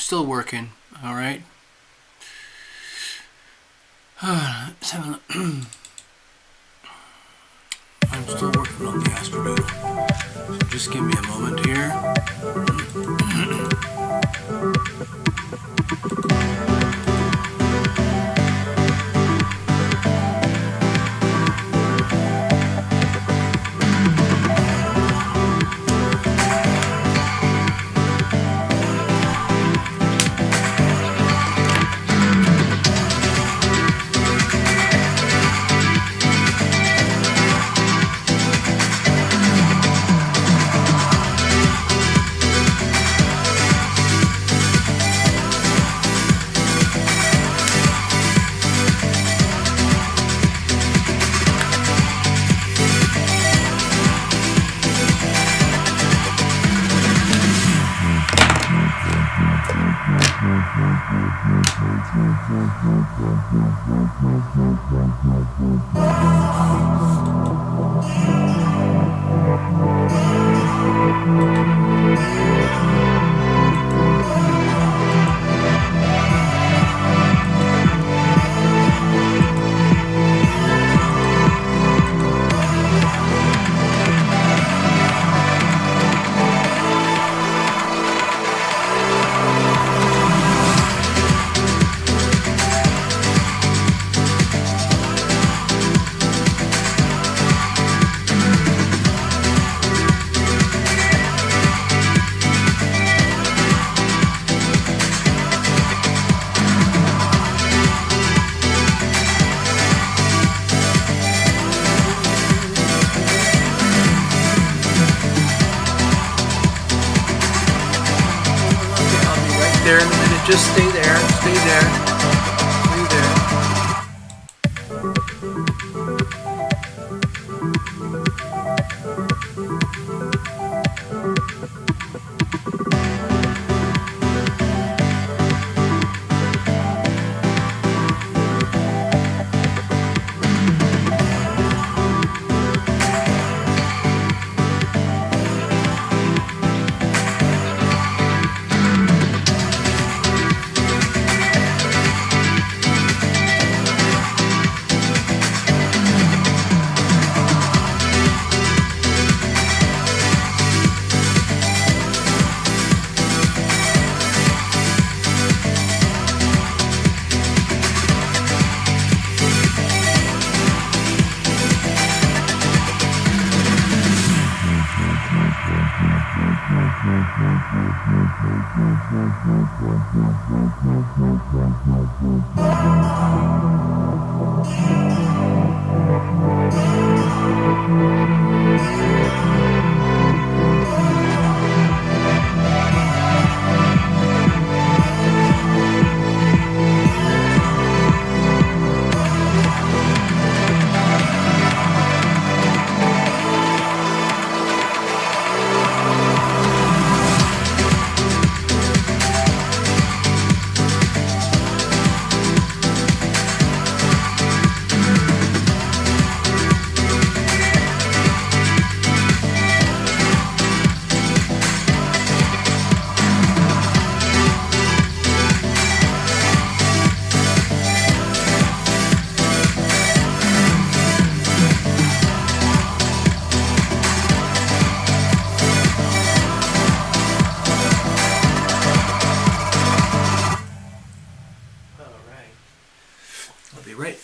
still working, all right? I'm still working on the Astrology. So just give me a moment here. There in a minute, just stay there, stay there, stay there.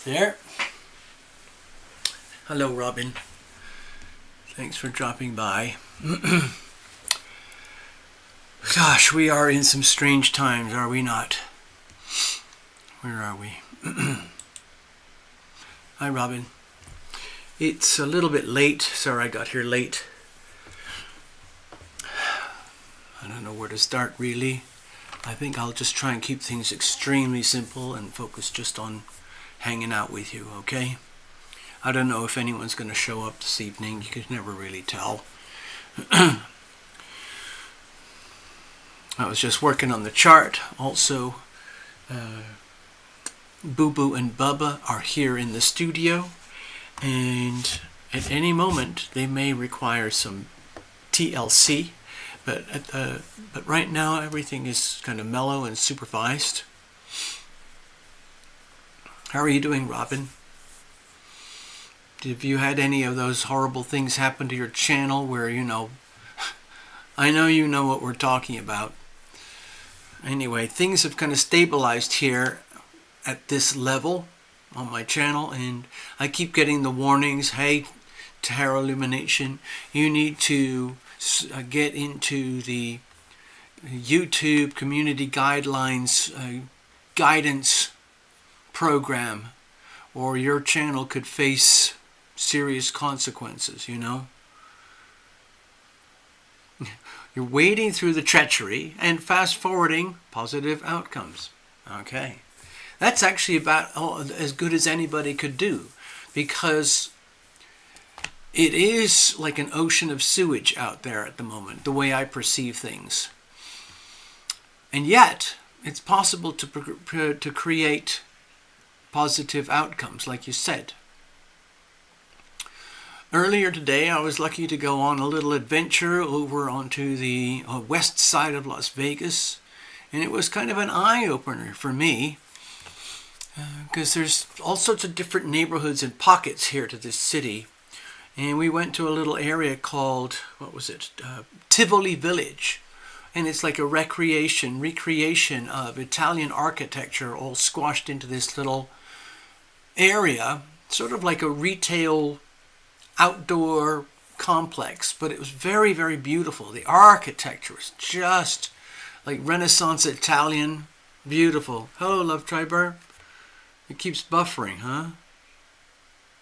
There. Hello, Robin. Thanks for dropping by. Gosh, we are in some strange times, are we not? Where are we? Hi, Robin. It's a little bit late. Sorry, I got here late. I don't know where to start, really. I think I'll just try and keep things extremely simple and focus just on hanging out with you, okay? I don't know if anyone's going to show up this evening. You can never really tell. I was just working on the chart. Also, Boo Boo and Bubba are here in the studio, and at any moment they may require some TLC, But right now everything is kind of mellow and supervised. How are you doing, Robin? Have you had any of those horrible things happen to your channel where, I know you know what we're talking about. Anyway, things have kind of stabilized here at this level on my channel, and I keep getting the warnings, hey, TarotLumination, you need to get into the YouTube community guidelines guidance program, or your channel could face serious consequences, You're wading through the treachery and fast forwarding positive outcomes. Okay. That's actually about as good as anybody could do, because it is like an ocean of sewage out there at the moment, the way I perceive things. And yet, it's possible to create positive outcomes, like you said. Earlier today, I was lucky to go on a little adventure over onto the west side of Las Vegas, and it was kind of an eye-opener for me, because there's all sorts of different neighborhoods and pockets here to this city. And we went to a little area called, Tivoli Village. And it's like a recreation of Italian architecture all squashed into this little area, sort of like a retail outdoor complex. But it was very, very beautiful. The architecture was just like Renaissance Italian, beautiful. Hello, Love Triber. It keeps buffering, huh?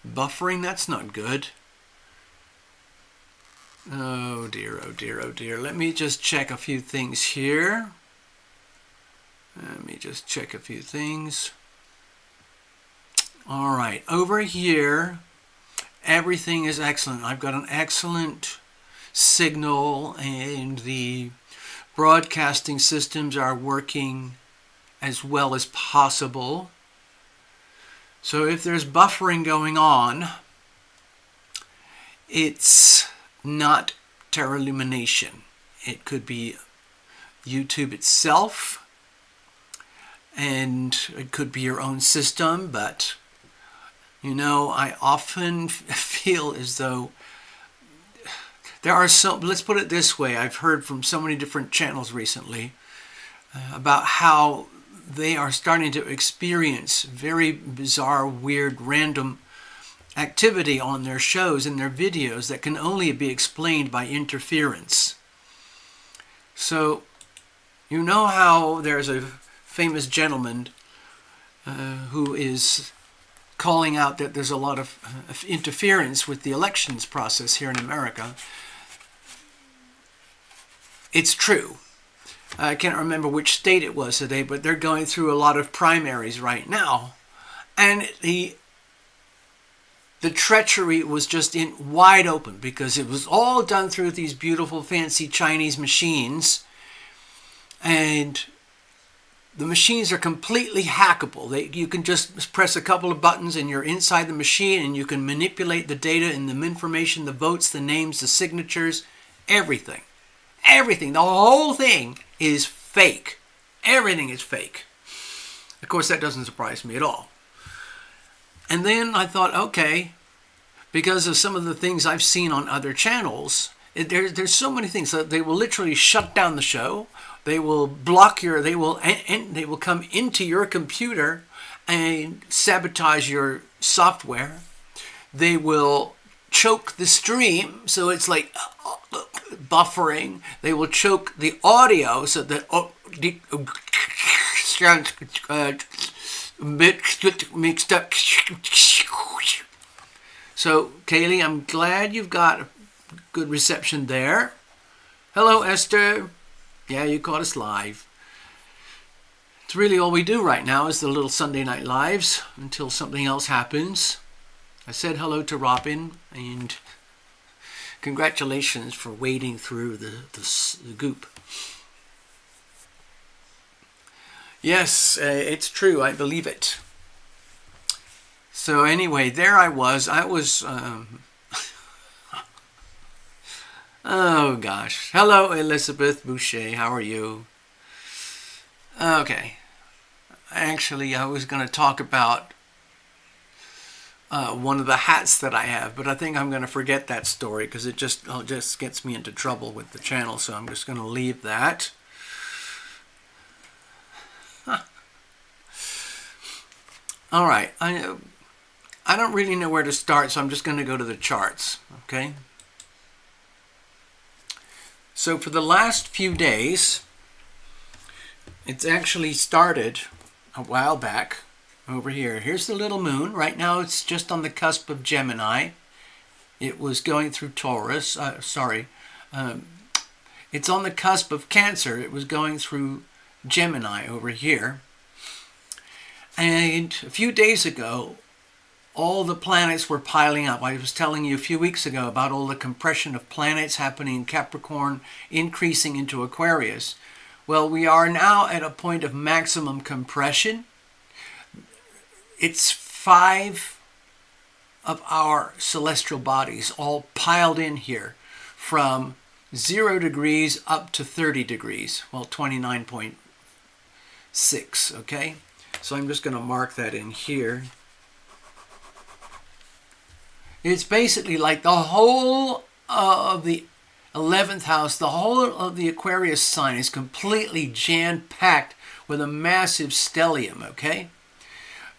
Buffering? That's not good. Oh dear, oh dear, oh dear. Let me just check a few things here. All right, over here, everything is excellent. I've got an excellent signal, and the broadcasting systems are working as well as possible. So if there's buffering going on, it's not TarotLumination. It could be YouTube itself, and it could be your own system, but I often feel as though there are let's put it this way, I've heard from so many different channels recently about how they are starting to experience very bizarre, weird, random activity on their shows and their videos that can only be explained by interference. So, how there's a famous gentleman who is calling out that there's a lot of interference with the elections process here in America. It's true. I can't remember which state it was today, but they're going through a lot of primaries right now. And the treachery was just in wide open, because it was all done through these beautiful fancy Chinese machines, and the machines are completely hackable. You can just press a couple of buttons and you're inside the machine, and you can manipulate the data and the information, the votes, the names, the signatures, everything. Everything, the whole thing is fake. Everything is fake. Of course, that doesn't surprise me at all. And then I thought, okay, because of some of the things I've seen on other channels, there's so many things that they will literally shut down the show. They will block they will come into your computer and sabotage your software. They will choke the stream, so it's like buffering. They will choke the audio so that mixed up. So, Kaylee, I'm glad you've got good reception there. Hello, Esther. Yeah, you caught us live. It's really all we do right now is the little Sunday night lives until something else happens. I said hello to Robin, and congratulations for wading through the goop. Yes, it's true. I believe it. So anyway, there I was. Oh gosh. Hello, Elizabeth Boucher. How are you? Okay. Actually, I was going to talk about one of the hats that I have, but I think I'm going to forget that story because it just gets me into trouble with the channel. So I'm just going to leave that. All right. I don't really know where to start, so I'm just going to go to the charts. Okay. So for the last few days, it's actually started a while back over here. Here's the little moon. Right now it's just on the cusp of Gemini. It was going through Taurus. It's on the cusp of Cancer. It was going through Gemini over here. And a few days ago, all the planets were piling up. I was telling you a few weeks ago about all the compression of planets happening in Capricorn, increasing into Aquarius. Well, we are now at a point of maximum compression. It's 5 of our celestial bodies all piled in here from 0 degrees up to 30 degrees. Well, 29.6, okay? So I'm just going to mark that in here. It's basically like the whole of the 11th house, the whole of the Aquarius sign is completely jam-packed with a massive stellium, okay?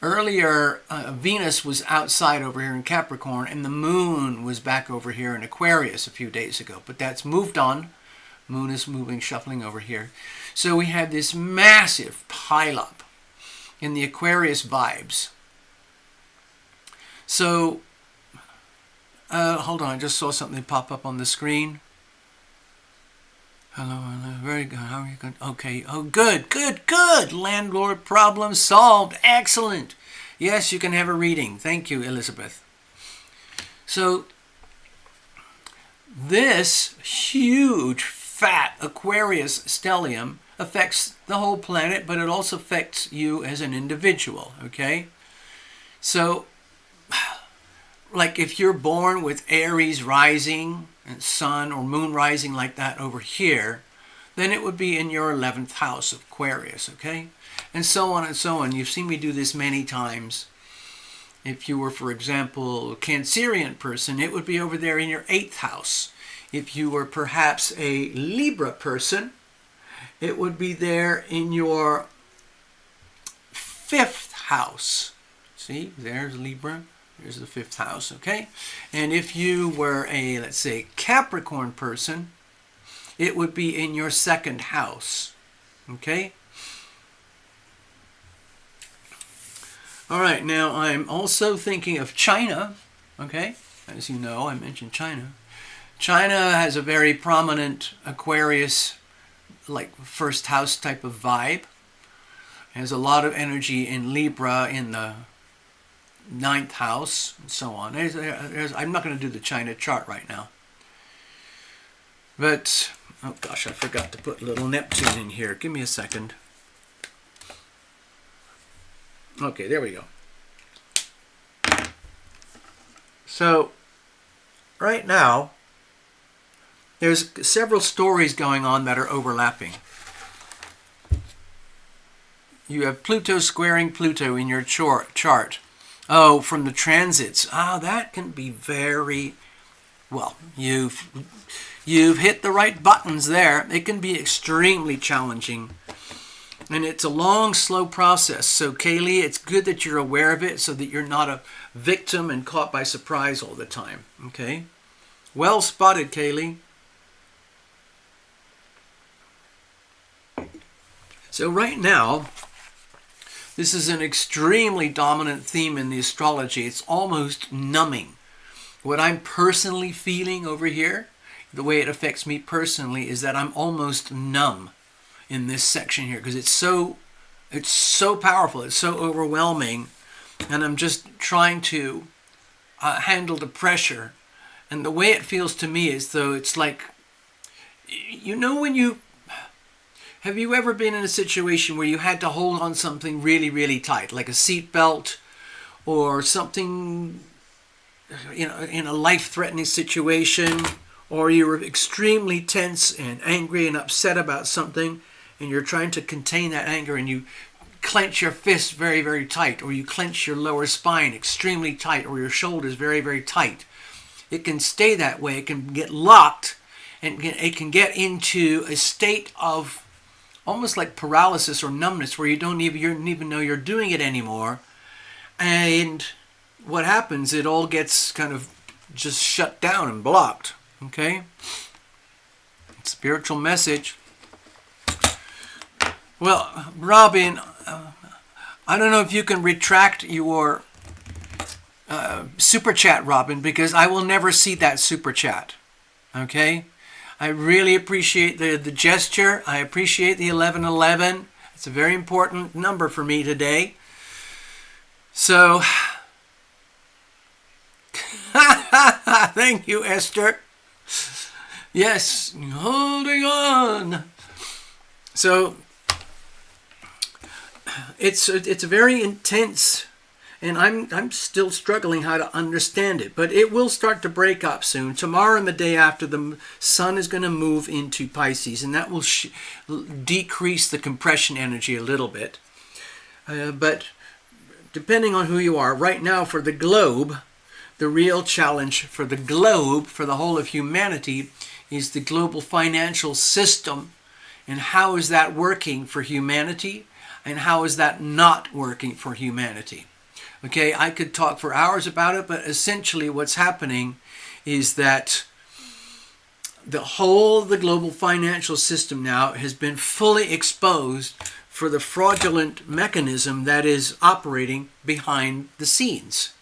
Earlier, Venus was outside over here in Capricorn, and the moon was back over here in Aquarius a few days ago. But that's moved on. Moon is moving, shuffling over here. So we had this massive pileup in the Aquarius vibes. So, hold on, I just saw something pop up on the screen. Hello, very good. How are you good? Okay. Oh, good. Landlord problem solved. Excellent. Yes, you can have a reading. Thank you, Elizabeth. So, this huge, fat Aquarius stellium affects the whole planet, but it also affects you as an individual, okay? So, like if you're born with Aries rising, and sun or moon rising like that over here, then it would be in your 11th house of Aquarius, okay? And so on and so on. You've seen me do this many times. If you were, for example, a Cancerian person, it would be over there in your 8th house. If you were perhaps a Libra person, it would be there in your 5th house. See, there's Libra. Here's the 5th house, okay? And if you were a, let's say, Capricorn person, it would be in your 2nd house, okay? All right, now I'm also thinking of China, okay? As you know, I mentioned China. China has a very prominent Aquarius, like 1st house type of vibe. It has a lot of energy in Libra in the 9th house, and so on. I'm not going to do the China chart right now. But, oh gosh, I forgot to put little Neptune in here. Give me a second. Okay, there we go. So, right now, there's several stories going on that are overlapping. You have Pluto squaring Pluto in your chart. Oh, from the transits. That can be very, well, you've hit the right buttons there. It can be extremely challenging. And it's a long, slow process. So, Kaylee, it's good that you're aware of it so that you're not a victim and caught by surprise all the time. Okay? Well spotted, Kaylee. So right now, this is an extremely dominant theme in the astrology. It's almost numbing. What I'm personally feeling over here, the way it affects me personally, is that I'm almost numb in this section here because it's so powerful, it's so overwhelming, and I'm just trying to handle the pressure. And the way it feels to me is though it's like, you know, have you ever been in a situation where you had to hold on something really, really tight, like a seat belt or something, you know, in a life-threatening situation, or you're extremely tense and angry and upset about something, and you're trying to contain that anger, and you clench your fists very, very tight, or you clench your lower spine extremely tight, or your shoulders very, very tight. It can stay that way. It can get locked, and it can get into a state of almost like paralysis or numbness, where you don't even know you're doing it anymore. And what happens, it all gets kind of just shut down and blocked. Okay? Spiritual message. Well, Robin, I don't know if you can retract your super chat, Robin, because I will never see that super chat. Okay? I really appreciate the gesture. I appreciate the 1111. It's a very important number for me today. So, thank you, Esther. Yes, holding on. So, it's a very intense, and I'm still struggling how to understand it, but it will start to break up soon. Tomorrow and the day after, the sun is going to move into Pisces, and that will decrease the compression energy a little bit. But depending on who you are, right now for the globe, the real challenge for the globe, for the whole of humanity, is the global financial system, and how is that working for humanity, and how is that not working for humanity. Okay, I could talk for hours about it, but essentially what's happening is that the global financial system now has been fully exposed for the fraudulent mechanism that is operating behind the scenes.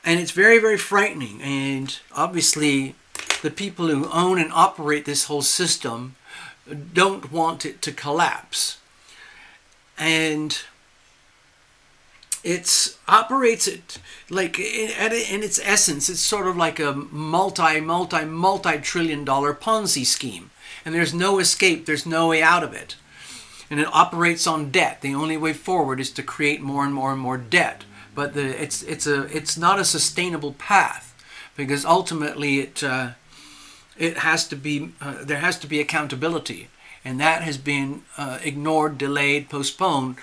And it's very, very frightening. And obviously, the people who own and operate this whole system don't want it to collapse. And it operates it like in its essence, it's sort of like a multi-trillion dollar Ponzi scheme. And there's no escape, there's no way out of it. And it operates on debt. The only way forward is to create more and more and more debt. But it's not a sustainable path, because ultimately it has to be there has to be accountability, and that has been ignored, delayed, postponed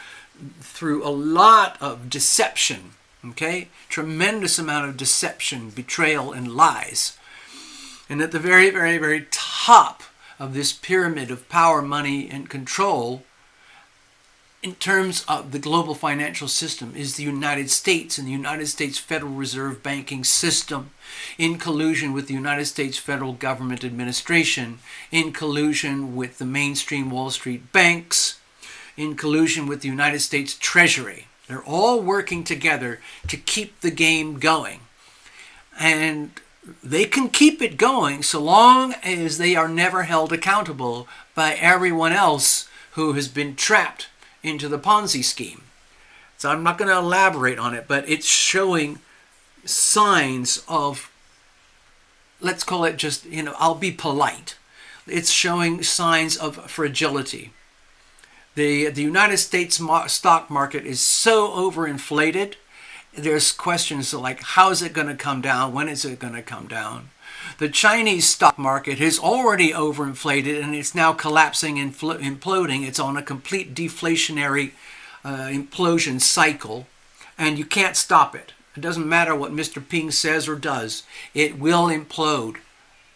through a lot of deception. Okay, tremendous amount of deception, betrayal, and lies. And at the very, very, very top of this pyramid of power, money, and control, in terms of the global financial system, is the United States and the United States Federal Reserve banking system, in collusion with the United States federal government administration, in collusion with the mainstream Wall Street banks, in collusion with the United States Treasury. They're all working together to keep the game going. And they can keep it going so long as they are never held accountable by everyone else who has been trapped into the Ponzi scheme. So I'm not going to elaborate on it, but it's showing signs of, let's call it just, I'll be polite. It's showing signs of fragility. The United States stock market is so overinflated. There's questions like, how is it going to come down? When is it going to come down? The Chinese stock market is already overinflated, and it's now collapsing and imploding. It's on a complete deflationary implosion cycle, and you can't stop it. It doesn't matter what Mr. Ping says or does. It will implode.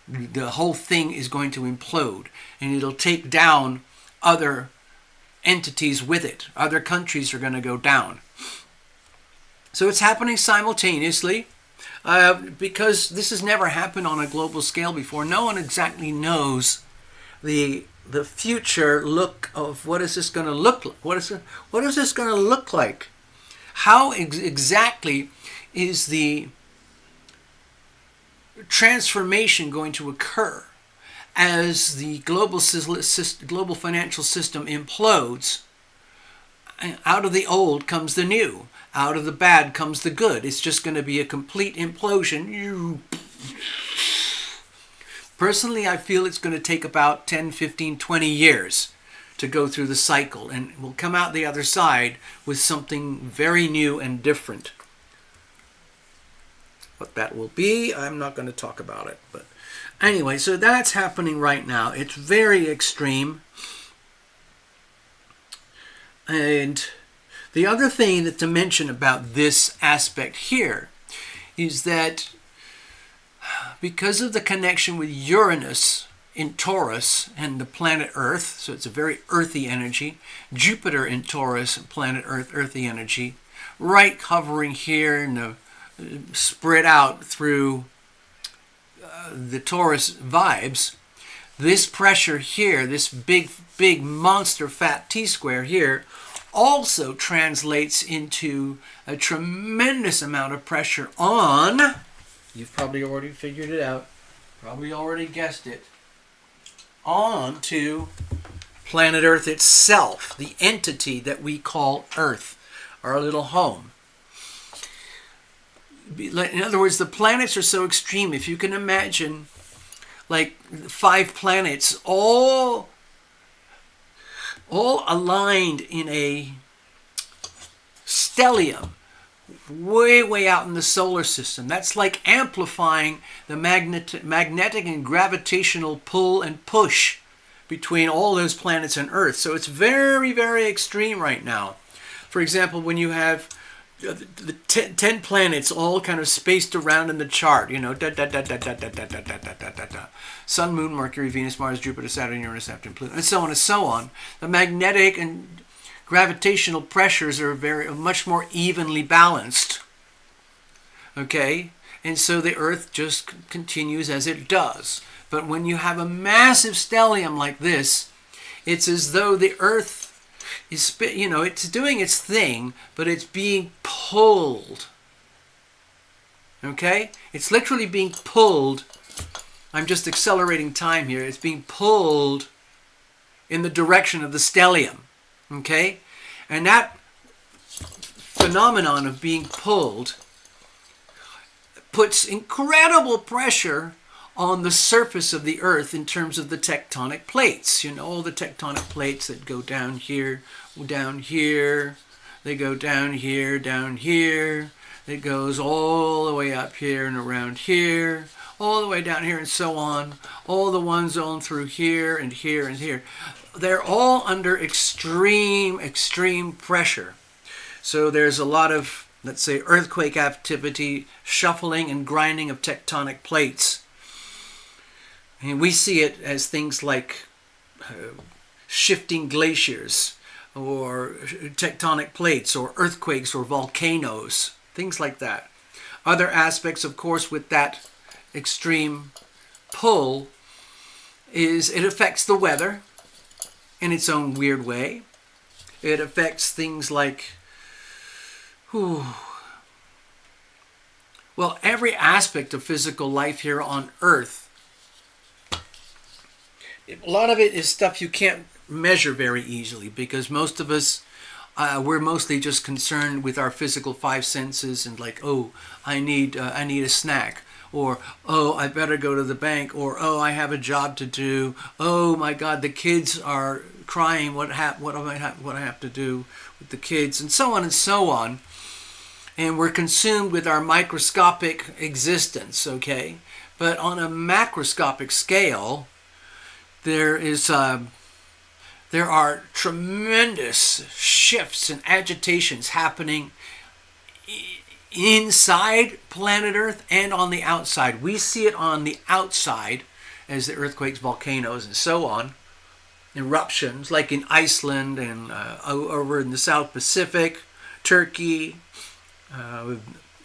The whole thing is going to implode, and it'll take down other entities with it. Other countries are going to go down. So it's happening simultaneously. Because this has never happened on a global scale before. No one exactly knows the future look of what is this going to look like. What is this going to look like? How exactly is the transformation going to occur as the global financial system implodes? Out of the old comes the new. Out of the bad comes the good. It's just going to be a complete implosion. Personally, I feel it's going to take about 10, 15, 20 years to go through the cycle, and we'll come out the other side with something very new and different. What that will be, I'm not going to talk about it. But anyway, so that's happening right now. It's very extreme. And the other thing that to mention about this aspect here is that because of the connection with Uranus in Taurus and the planet Earth, so it's a very earthy energy, Jupiter in Taurus, planet Earth, earthy energy, right hovering here and spread out through the Taurus vibes, this pressure here, this big monster fat T-square here, also translates into a tremendous amount of pressure on, you've probably already figured it out, probably already guessed it, on to planet Earth itself, the entity that we call Earth, our little home. In other words, the planets are so extreme. If you can imagine, like 5 planets, all aligned in a stellium, way out in the solar system. That's like amplifying the magnetic and gravitational pull and push between all those planets and Earth. So it's very, very extreme right now. For example, when you have the 10 planets all kind of spaced around in the chart, you know, Sun, Moon, Mercury, Venus, Mars, Jupiter, Saturn, Uranus, Neptune, Pluto, and so on and so on. The magnetic and gravitational pressures are much more evenly balanced. Okay? And so the Earth just continues as it does. But when you have a massive stellium like this, it's as though the Earth is, you know, it's doing its thing, but it's being pulled. Okay? It's literally being pulled. I'm just accelerating time here. It's being pulled in the direction of the stellium. Okay? And that phenomenon of being pulled puts incredible pressure on the surface of the Earth in terms of the tectonic plates. You know, all the tectonic plates that go down here, they go down here, it goes all the way up here and around here, all the way down here and so on, all the ones on through here and here and here. They're all under extreme pressure. So there's a lot of, let's say, earthquake activity, shuffling and grinding of tectonic plates. And we see it as things like shifting glaciers or tectonic plates or earthquakes or volcanoes, things like that. Other aspects, of course, with that extreme pull is it affects the weather in its own weird way. It affects things like, every aspect of physical life here on Earth. A lot of it is stuff you can't measure very easily because most of us, we're mostly just concerned with our physical 5 senses and like, oh, I need a snack, or oh, I better go to the bank, or oh, I have a job to do. Oh my God, the kids are crying. What I have to do with the kids, and so on and so on. And we're consumed with our microscopic existence. Okay, but on a macroscopic scale, there are tremendous shifts and agitations happening inside planet Earth and on the outside. We see it on the outside as the earthquakes, volcanoes, and so on, eruptions like in Iceland and over in the South Pacific, Turkey,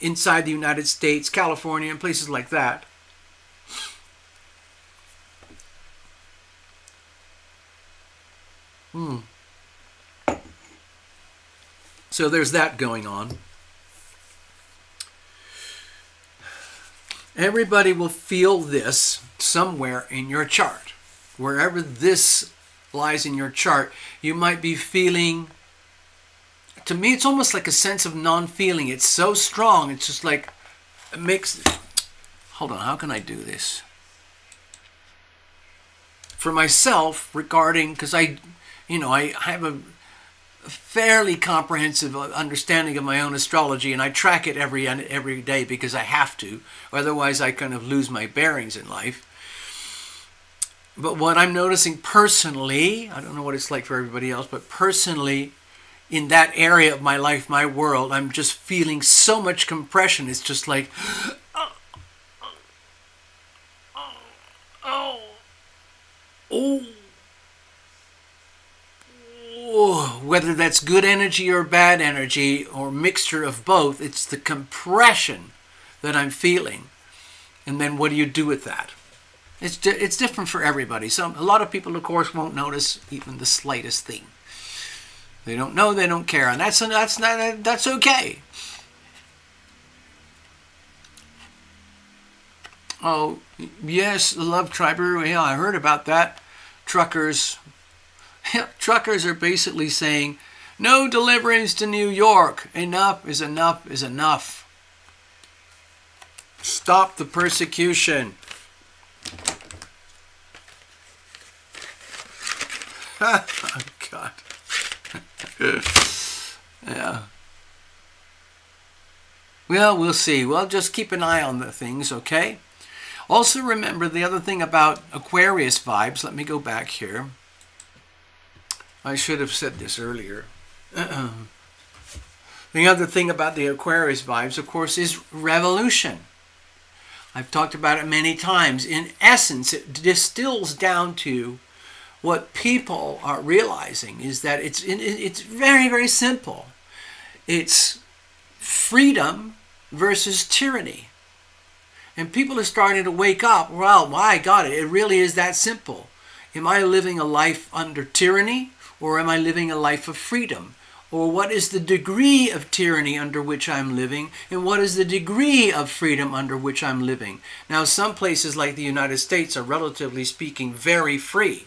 inside the United States, California, and places like that. So there's that going on. Everybody will feel this somewhere in your chart. Wherever this lies in your chart, you might be feeling, to me it's almost like a sense of non-feeling. It's so strong, it's just like, it makes, hold on, how can I do this? For myself, regarding, because I have a fairly comprehensive understanding of my own astrology, and I track it every day because I have to. Otherwise, I kind of lose my bearings in life. But what I'm noticing personally, I don't know what it's like for everybody else, but personally, in that area of my life, my world, I'm just feeling so much compression. It's just like, whether that's good energy or bad energy or mixture of both, it's the compression that I'm feeling. And then what do you do with that? It's different for everybody. A lot of people, of course, won't notice even the slightest thing. They don't know, they don't care, and that's okay. Oh, yes, Love Triber, yeah, I heard about that. Truckers are basically saying, no deliverance to New York. Enough is enough is enough. Stop the persecution. Oh, God. Yeah. Well, we'll see. Well, just keep an eye on the things, okay? Also remember the other thing about Aquarius vibes. Let me go back here. I should have said this earlier. The other thing about the Aquarius vibes, of course, is revolution. I've talked about it many times. In essence, it distills down to what people are realizing is that it's very, very simple. It's freedom versus tyranny. And people are starting to wake up. Well, my God, it really is that simple. Am I living a life under tyranny, or am I living a life of freedom? Or what is the degree of tyranny under which I'm living, and what is the degree of freedom under which I'm living? Now, some places like the United States are, relatively speaking, very free.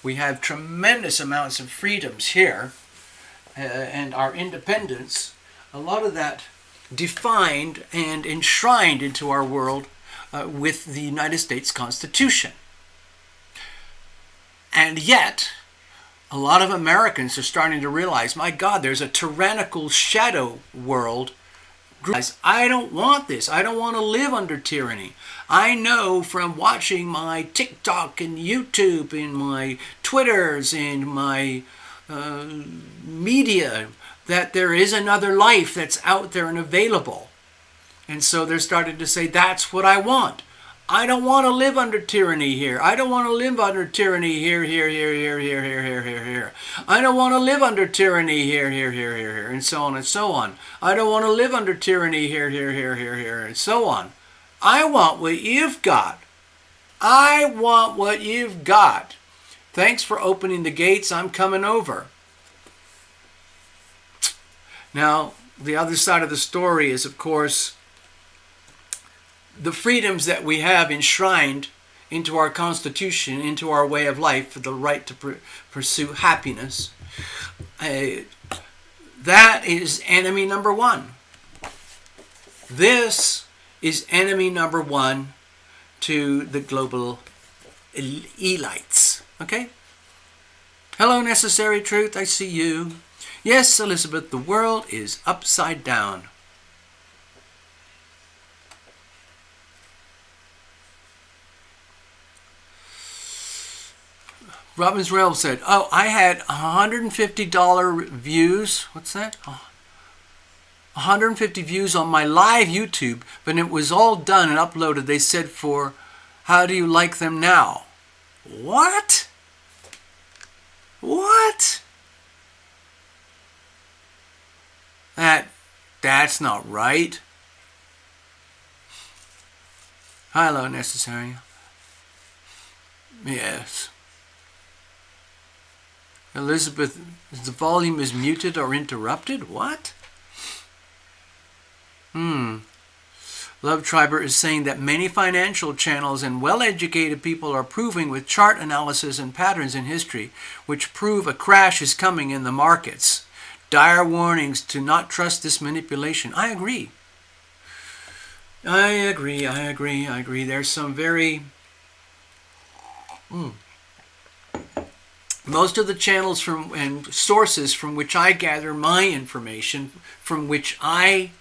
We have tremendous amounts of freedoms here, and our independence, a lot of that defined and enshrined into our world with the United States Constitution. And yet, a lot of Americans are starting to realize, my God, there's a tyrannical shadow world. I don't want this. I don't want to live under tyranny. I know from watching my TikTok and YouTube and my Twitters and my media that there is another life that's out there and available. And so they're starting to say, that's what I want. I don't want to live under tyranny here. I don't want to live under tyranny here. I don't want to live under tyranny here, and so on and so on. I don't want to live under tyranny here, and so on. I want what you've got. I want what you've got. Thanks for opening the gates. I'm coming over. Now, the other side of the story is, of course, the freedoms that we have enshrined into our Constitution, into our way of life, for the right to pursue happiness. That is enemy number one. This is enemy number one to the global elites. Okay? Hello, Necessary Truth. I see you. Yes, Elizabeth, the world is upside down. Robin's Realm said, oh, I had $150 views. What's that? 150 views on my live YouTube, but it was all done and uploaded. They said for, how do you like them now? What? What? That's not right. Hello, Necessary. Yes. Elizabeth, the volume is muted or interrupted? What? Love Triber is saying that many financial channels and well-educated people are proving with chart analysis and patterns in history, which prove a crash is coming in the markets. Dire warnings to not trust this manipulation. I agree. I agree. There's some very Most of the channels and sources from which I gather my information, from which I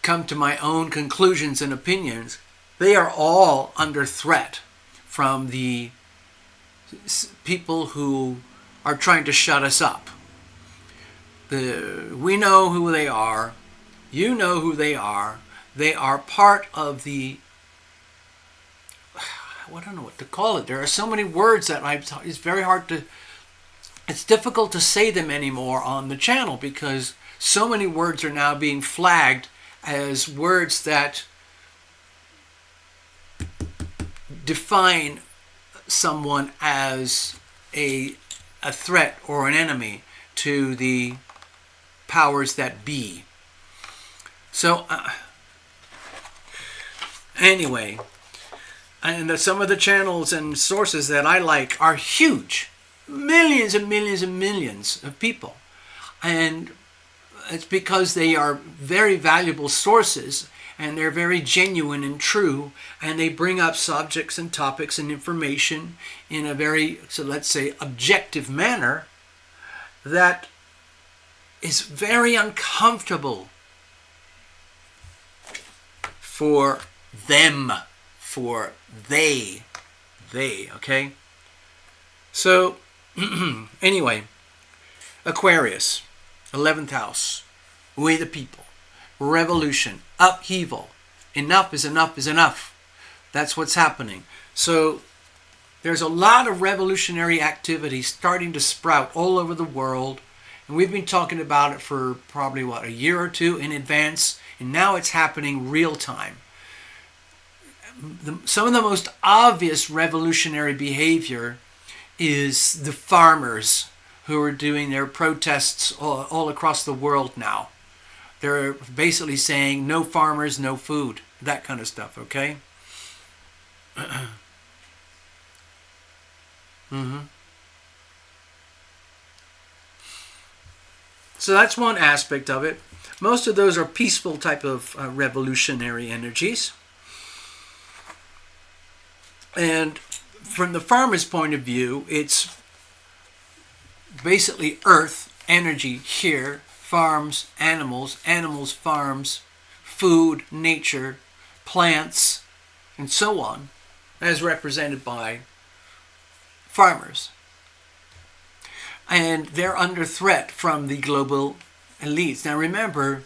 come to my own conclusions and opinions, they are all under threat from the people who are trying to shut us up. We know who they are. You know who they are. They are part of the, I don't know what to call it. There are so many words that it's very hard to, it's difficult to say them anymore on the channel because so many words are now being flagged as words that define someone as a threat or an enemy to the powers that be. So anyway, and some of the channels and sources that I like are huge, millions and millions and millions of people, and it's because they are very valuable sources and they're very genuine and true, and they bring up subjects and topics and information in a very, so let's say, objective manner that is very uncomfortable for them, for they, okay? So, anyway, Aquarius, 11th house, we the people, revolution, upheaval, enough is enough is enough. That's what's happening. So there's a lot of revolutionary activity starting to sprout all over the world, and we've been talking about it for probably, a year or two in advance, and now it's happening real time. Some of the most obvious revolutionary behavior is the farmers who are doing their protests all across the world now. They're basically saying no farmers, no food, that kind of stuff, okay? So that's one aspect of it. Most of those are peaceful type of revolutionary energies. And from the farmer's point of view, it's basically earth, energy here, farms, animals, farms, food, nature, plants, and so on, as represented by farmers. And they're under threat from the global elites. Now remember,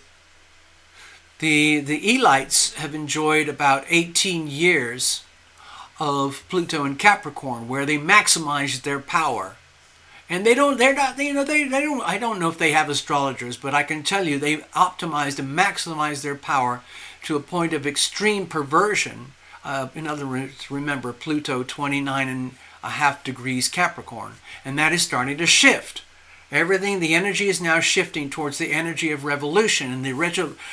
the elites have enjoyed about 18 years of Pluto and Capricorn, where they maximized their power. And I don't know if they have astrologers, but I can tell you they optimized and maximized their power to a point of extreme perversion. In other words, remember, Pluto 29.5 degrees Capricorn, and that is starting to shift. Everything, the energy is now shifting towards the energy of revolution, and the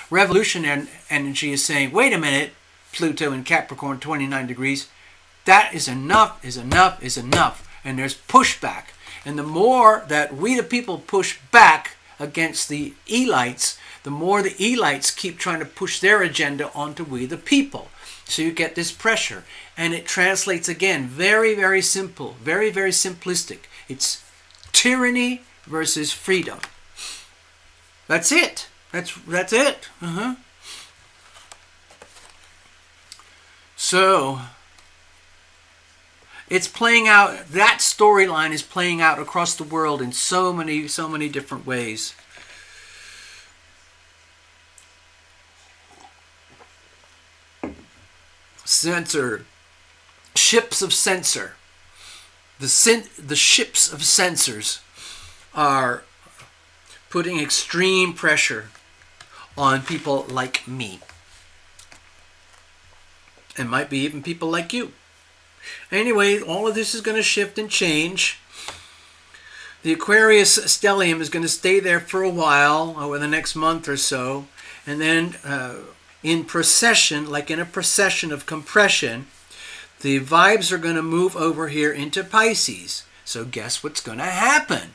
revolution energy is saying, wait a minute, Pluto in Capricorn 29 degrees, that is enough, is enough, is enough. And there's pushback. And the more that we the people push back against the elites, the more the elites keep trying to push their agenda onto we the people. So you get this pressure. And it translates again, very, very simple, very, very simplistic. It's tyranny versus freedom. That's it. That's it. So it's playing out, that storyline is playing out across the world in so many different ways. Censor. Ships of censor. The ships of censors are putting extreme pressure on people like me. And might be even people like you. Anyway, all of this is going to shift and change. The Aquarius stellium is going to stay there for a while, over the next month or so. And then in procession, like in a procession of compression, the vibes are going to move over here into Pisces. So guess what's going to happen?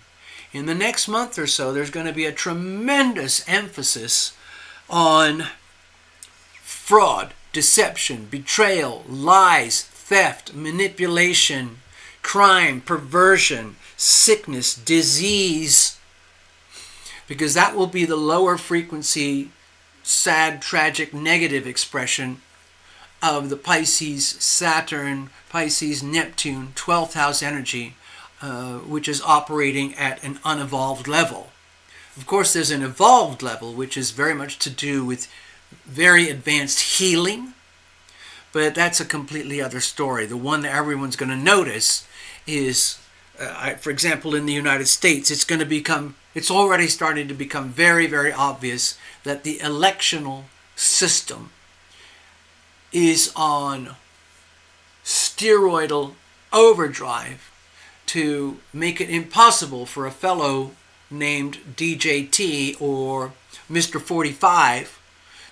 In the next month or so, there's going to be a tremendous emphasis on fraud, deception, betrayal, lies, theft, manipulation, crime, perversion, sickness, disease, because that will be the lower frequency, sad, tragic, negative expression of the Pisces, Saturn, Pisces, Neptune, 12th house energy, which is operating at an unevolved level. Of course, there's an evolved level, which is very much to do with very advanced healing, but that's a completely other story. The one that everyone's going to notice is, for example, in the United States, it's already starting to become very, very obvious that the electional system is on steroidal overdrive to make it impossible for a fellow named DJT or Mr. 45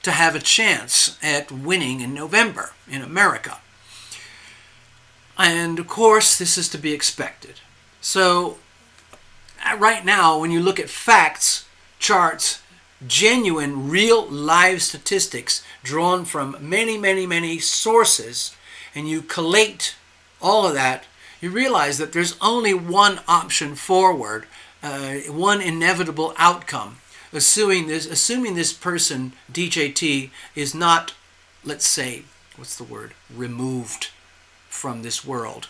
to have a chance at winning in November in America. And of course, this is to be expected. So right now, when you look at facts, charts, genuine, real, live statistics drawn from many, many, many sources, and you collate all of that, you realize that there's only one option forward, one inevitable outcome, assuming this person, DJT, is not, let's say, removed from this world.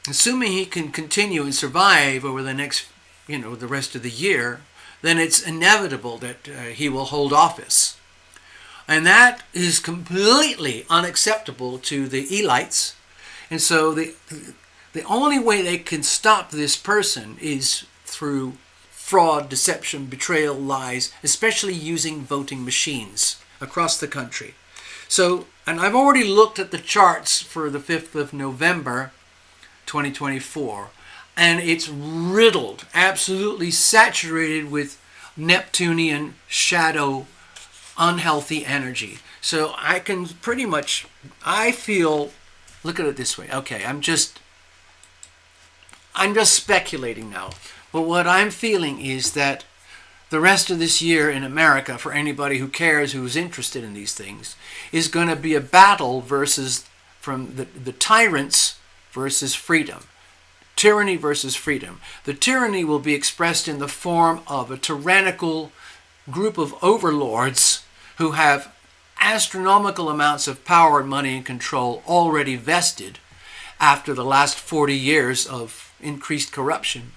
Assuming he can continue and survive over the next, the rest of the year, then it's inevitable that he will hold office. And that is completely unacceptable to the elites. And so the only way they can stop this person is through fraud, deception, betrayal, lies, especially using voting machines across the country. So, and I've already looked at the charts for the 5th of November, 2024, and it's riddled, absolutely saturated with Neptunian shadow, unhealthy energy. So I can pretty much, I feel, look at it this way. Okay, I'm just speculating now. But what I'm feeling is that the rest of this year in America, for anybody who cares, who's interested in these things, is going to be a battle from the tyrants versus freedom. Tyranny versus freedom. The tyranny will be expressed in the form of a tyrannical group of overlords who have astronomical amounts of power and money and control already vested after the last 40 years of increased corruption.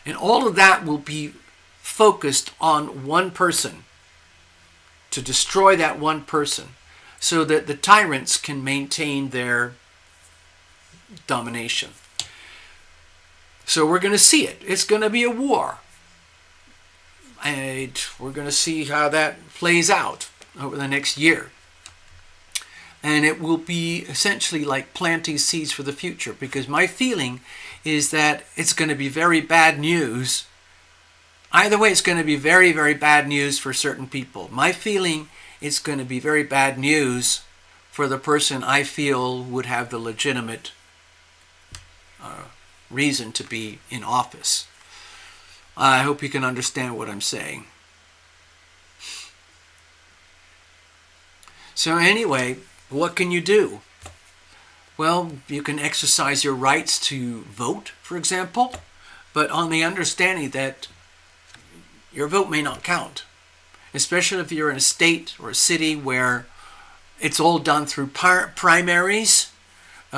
And all of that will be focused on one person, to destroy that one person, so that the tyrants can maintain their domination. So we're going to see it. It's going to be a war. And we're going to see how that plays out over the next year. And it will be essentially like planting seeds for the future, because my feeling is that it's going to be very bad news. Either way, it's going to be very, very bad news for certain people. My feeling, it's going to be very bad news for the person I feel would have the legitimate reason to be in office. I hope you can understand what I'm saying. So anyway, what can you do? Well, you can exercise your rights to vote, for example, but on the understanding that your vote may not count, especially if you're in a state or a city where it's all done through primaries,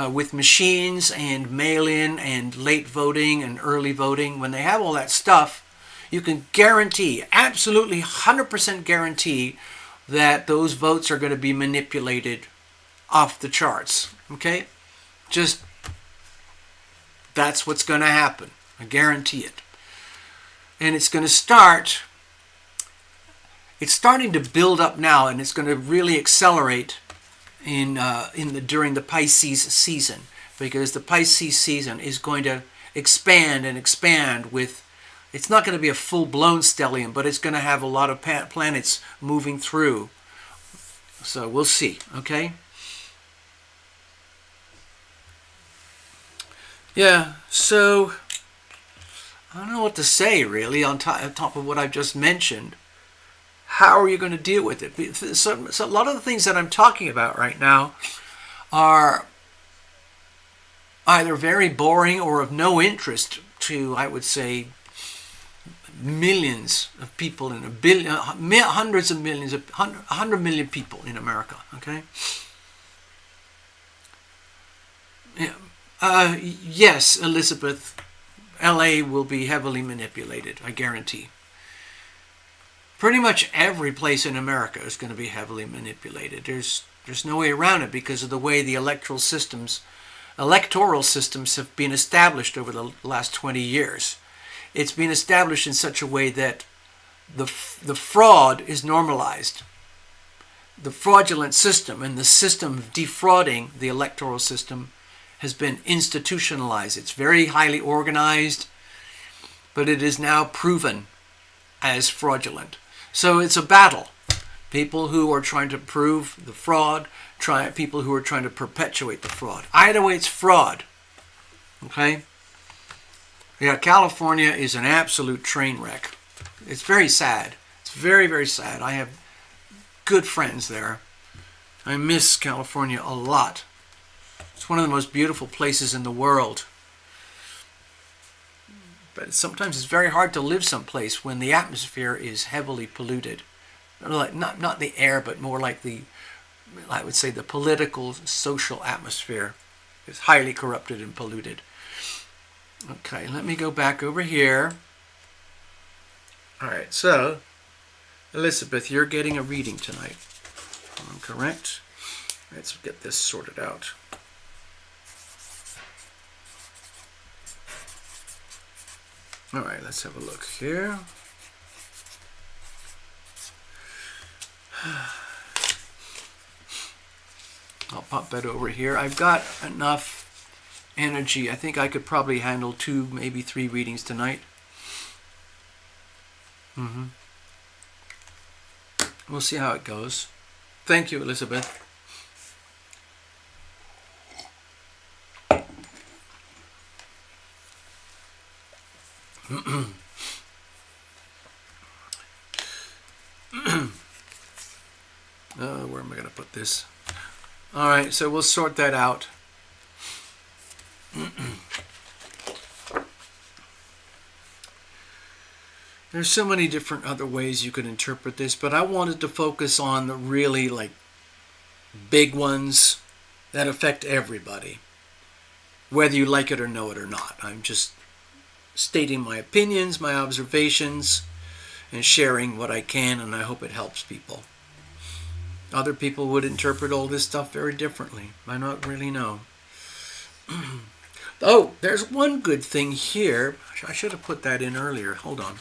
with machines and mail-in and late voting and early voting. When they have all that stuff, you can guarantee, absolutely 100% guarantee, that those votes are going to be manipulated off the charts. Okay? Just, that's what's going to happen. I guarantee it. And it's going to start, it's starting to build up now, and it's going to really accelerate during the Pisces season, because the Pisces season is going to expand and expand with, it's not going to be a full-blown stellium, but it's going to have a lot of planets moving through. So we'll see, okay? Yeah, so I don't know what to say really on top of what I've just mentioned. How are you going to deal with it? So a lot of the things that I'm talking about right now are either very boring or of no interest to, I would say, millions of people in hundreds of millions, 100 million people in America, okay? Yeah. Yes, Elizabeth, LA will be heavily manipulated, I guarantee. Pretty much every place in America is going to be heavily manipulated. There's no way around it because of the way the electoral systems have been established over the last 20 years. It's been established in such a way that the fraud is normalized. The fraudulent system and the system of defrauding the electoral system has been institutionalized. It's very highly organized, but it is now proven as fraudulent. So it's a battle. People who are trying to prove the fraud, people who are trying to perpetuate the fraud. Either way, it's fraud. Okay? Yeah, California is an absolute train wreck. It's very sad. It's very, very sad. I have good friends there. I miss California a lot. It's one of the most beautiful places in the world. But sometimes it's very hard to live someplace when the atmosphere is heavily polluted. Not the air, but more like I would say the political, social atmosphere is highly corrupted and polluted. Okay, let me go back over here. All right, so, Elizabeth, you're getting a reading tonight. Correct? Let's get this sorted out. All right, let's have a look here. I'll pop that over here. I've got enough energy. I think I could probably handle 2, maybe 3 readings tonight. We'll see how it goes. Thank you, Elizabeth. Where am I going to put this? All right, so we'll sort that out. There's so many different other ways you could interpret this, but I wanted to focus on the really big ones that affect everybody, whether you like it or know it or not. I'm just stating my opinions, my observations, and sharing what I can, and I hope it helps people. Other people would interpret all this stuff very differently. I don't really know. Oh, there's one good thing here. I should have put that in earlier. Hold on.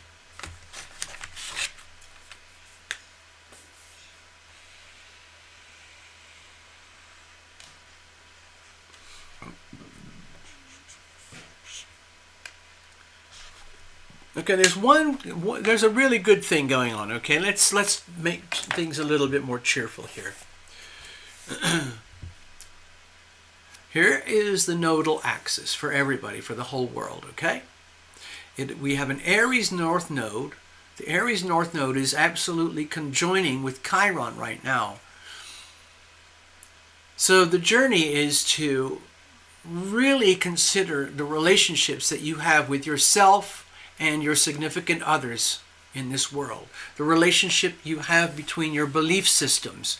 Okay, there's a really good thing going on. Okay, let's make things a little bit more cheerful here. Here is the nodal axis for everybody, for the whole world, okay? We have an Aries North Node. The Aries North Node is absolutely conjoining with Chiron right now. So the journey is to really consider the relationships that you have with yourself and your significant others in this world. The relationship you have between your belief systems.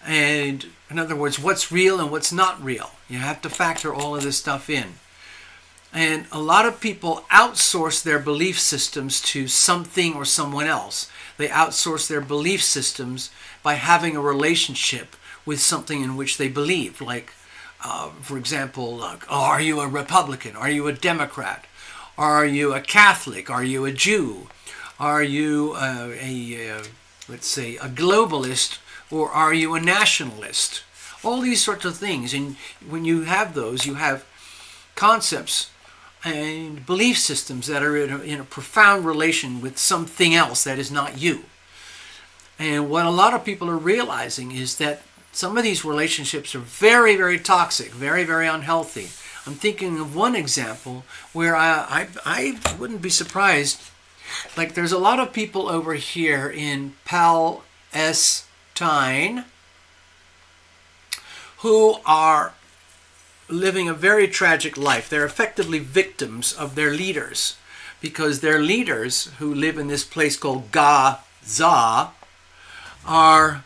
And in other words, what's real and what's not real. You have to factor all of this stuff in. And a lot of people outsource their belief systems to something or someone else. They outsource their belief systems by having a relationship with something in which they believe. Like, for example, are you a Republican? Are you a Democrat? Are you a Catholic? Are you a Jew? Are you let's say, a globalist? Or are you a nationalist? All these sorts of things. And when you have those, you have concepts and belief systems that are in a profound relation with something else that is not you. And what a lot of people are realizing is that some of these relationships are very, very toxic, very, very unhealthy. I'm thinking of one example where I wouldn't be surprised. Like, there's a lot of people over here in Palestine who are living a very tragic life. They're effectively victims of their leaders, because their leaders, who live in this place called Gaza, are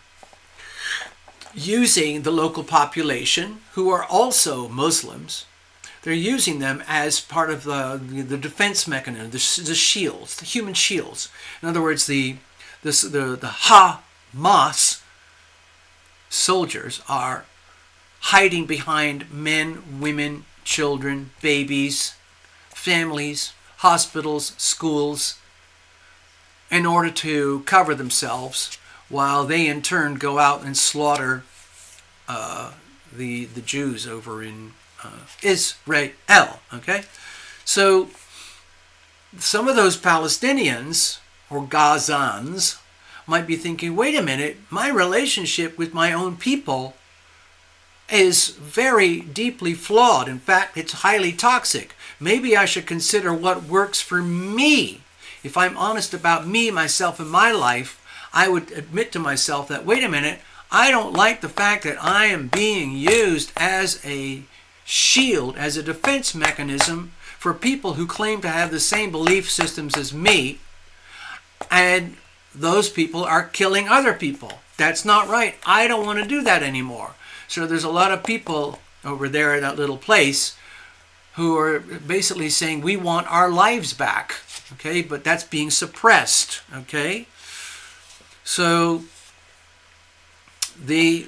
using the local population, who are also Muslims. They're using them as part of the defense mechanism, the shields, the human shields. In other words, the Hamas soldiers are hiding behind men, women, children, babies, families, hospitals, schools, in order to cover themselves, while they in turn go out and slaughter the Jews over in Israel. Okay, so some of those Palestinians or Gazans might be thinking, wait a minute, my relationship with my own people is very deeply flawed. In fact, it's highly toxic. Maybe I should consider what works for me. If I'm honest about me, myself, and my life, I would admit to myself that, wait a minute, I don't like the fact that I am being used as a shield, as a defense mechanism for people who claim to have the same belief systems as me, and those people are killing other people. That's not right. I don't want to do that anymore. So there's a lot of people over there in that little place who are basically saying, we want our lives back. Okay, but that's being suppressed. Okay, so there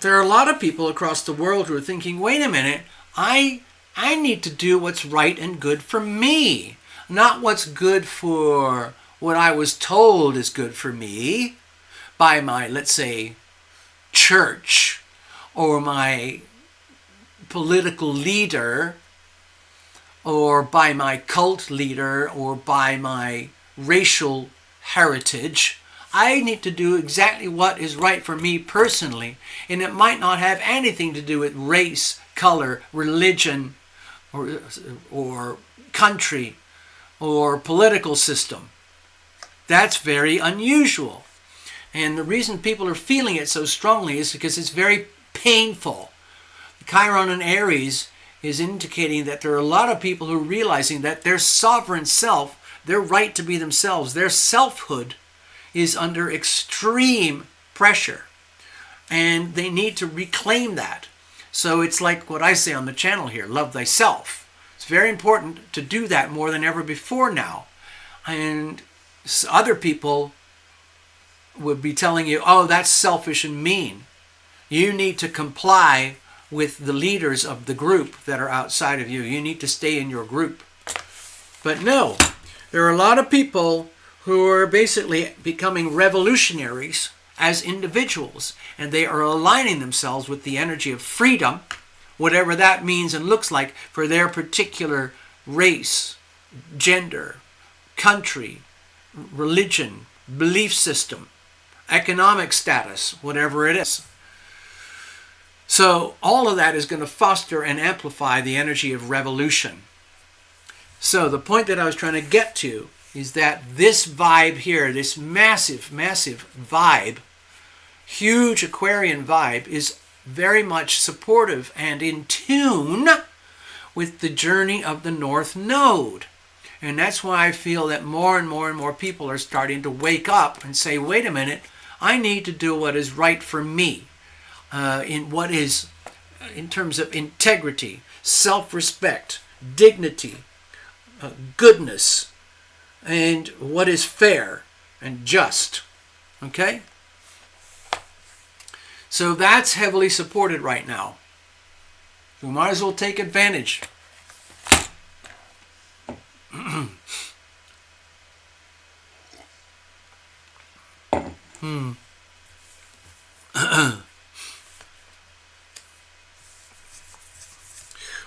are a lot of people across the world who are thinking, wait a minute, I need to do what's right and good for me, not what's good for what I was told is good for me by my, let's say, church or my political leader, or by my cult leader, or by my racial heritage. I need to do exactly what is right for me personally, and it might not have anything to do with race, color, religion, or country, or political system. That's very unusual. And the reason people are feeling it so strongly is because it's very painful. Chiron and Aries is indicating that there are a lot of people who are realizing that their sovereign self, their right to be themselves, their selfhood is under extreme pressure. And they need to reclaim that. So it's like what I say on the channel here, love thyself. It's very important to do that more than ever before now. And other people would be telling you, oh, that's selfish and mean. You need to comply with the leaders of the group that are outside of you. You need to stay in your group. But no, there are a lot of people who are basically becoming revolutionaries as individuals, and they are aligning themselves with the energy of freedom, whatever that means and looks like for their particular race, gender, country, religion, belief system, economic status, whatever it is. So all of that is going to foster and amplify the energy of revolution. So the point that I was trying to get to is that this vibe here, this massive, massive vibe, huge Aquarian vibe, is very much supportive and in tune with the journey of the North Node. And that's why I feel that more and more and more people are starting to wake up and say, wait a minute, I need to do what is right for me. In terms of integrity, self-respect, dignity, goodness, and what is fair and just. Okay? So that's heavily supported right now. We might as well take advantage.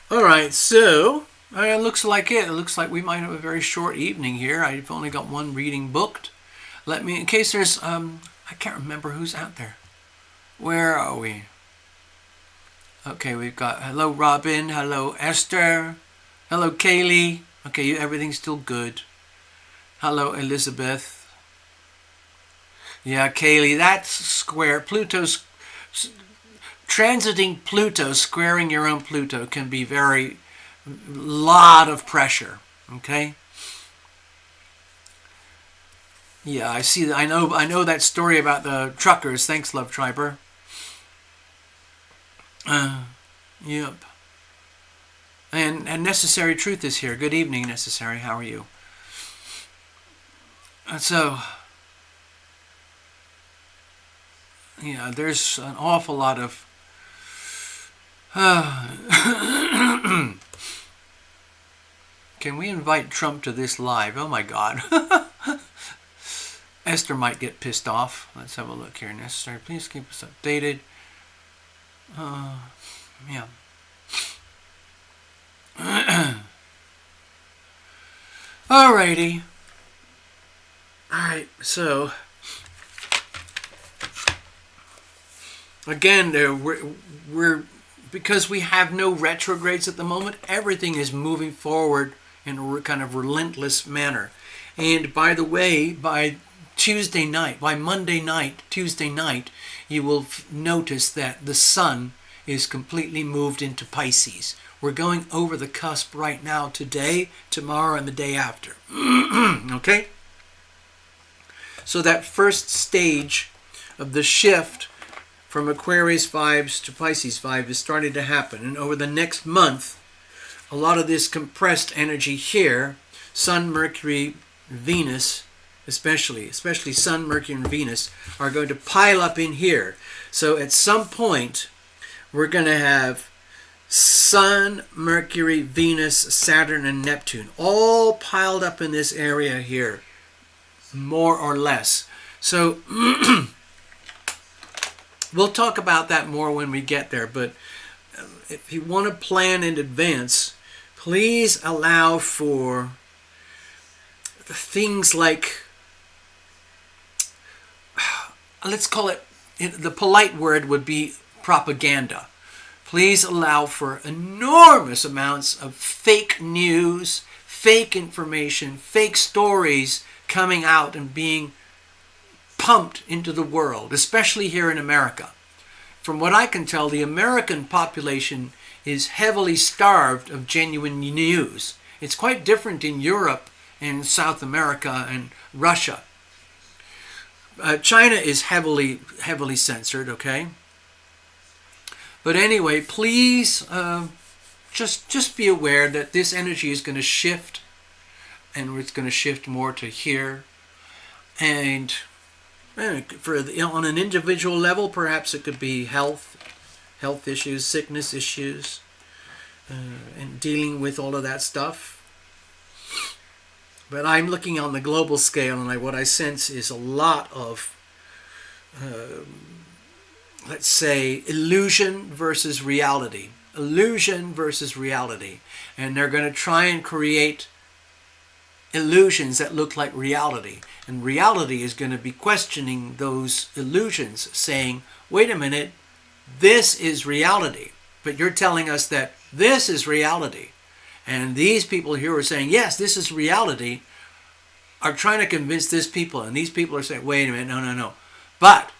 All right, so it looks like it. It looks like we might have a very short evening here. I've only got one reading booked. Let me, in case there's, I can't remember who's out there. Where are we? Okay, we've got, hello Robin, hello Esther, hello Kaylee. Okay, everything's still good. Hello Elizabeth. Yeah, Kaylee, that's square. transiting Pluto, squaring your own Pluto, can be lot of pressure. Okay. Yeah, I see that. I know that story about the truckers. Thanks, Love Triber. Yep. And Necessary Truth is here. Good evening, Necessary. How are you? So, yeah, there's an awful lot of Can we invite Trump to this live? Oh my God. Esther might get pissed off. Let's have a look here. Necessary, please keep us updated. Yeah. Alrighty. Alright, so again, we're because we have no retrogrades at the moment, everything is moving forward in a kind of relentless manner. And by the way, by Monday night, Tuesday night, you will notice that the sun is completely moved into Pisces. We're going over the cusp right now, today, tomorrow, and the day after. Okay? So that first stage of the shift from Aquarius vibes to Pisces vibes is starting to happen. And over the next month, a lot of this compressed energy here, Sun, Mercury, Venus, especially Sun, Mercury, and Venus, are going to pile up in here. So at some point, we're going to have Sun, Mercury, Venus, Saturn, and Neptune all piled up in this area here, more or less. So we'll talk about that more when we get there, but if you want to plan in advance, please allow for things like, let's call it, the polite word would be propaganda. Please allow for enormous amounts of fake news, fake information, fake stories coming out and being pumped into the world, especially here in America. From what I can tell, the American population is heavily starved of genuine news. It's quite different in Europe and South America and Russia. China is heavily censored, okay? But anyway, please just be aware that this energy is going to shift, and it's going to shift more to here. And on an individual level, perhaps it could be health issues, sickness issues, and dealing with all of that stuff. But I'm looking on the global scale, and what I sense is a lot of, let's say, illusion versus reality. Illusion versus reality. And they're going to try and create illusions that look like reality. And reality is going to be questioning those illusions, saying, wait a minute, this is reality. But you're telling us that this is reality. And these people here are saying, yes, this is reality, are trying to convince these people. And these people are saying, wait a minute, no. But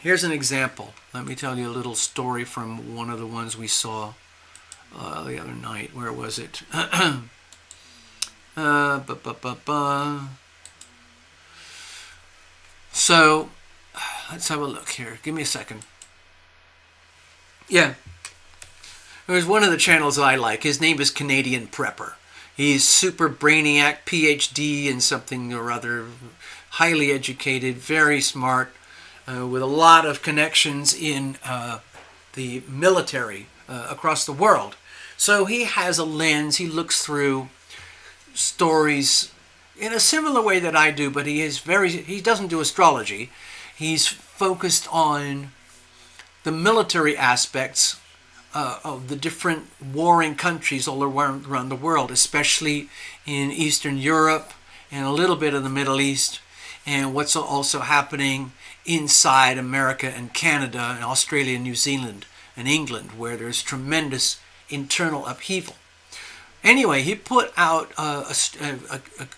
here's an example. Let me tell you a little story from one of the ones we saw the other night. Where was it? So, let's have a look here. Give me a second. Yeah. There's one of the channels that I like. His name is Canadian Prepper. He's super brainiac, PhD in something or other, highly educated, very smart, with a lot of connections in the military across the world. So he has a lens. He looks through stories in a similar way that I do, but he doesn't do astrology. He's focused on the military aspects of the different warring countries all around the world, especially in Eastern Europe and a little bit of the Middle East, and what's also happening inside America and Canada and Australia and New Zealand and England, where there's tremendous internal upheaval. Anyway, he put out a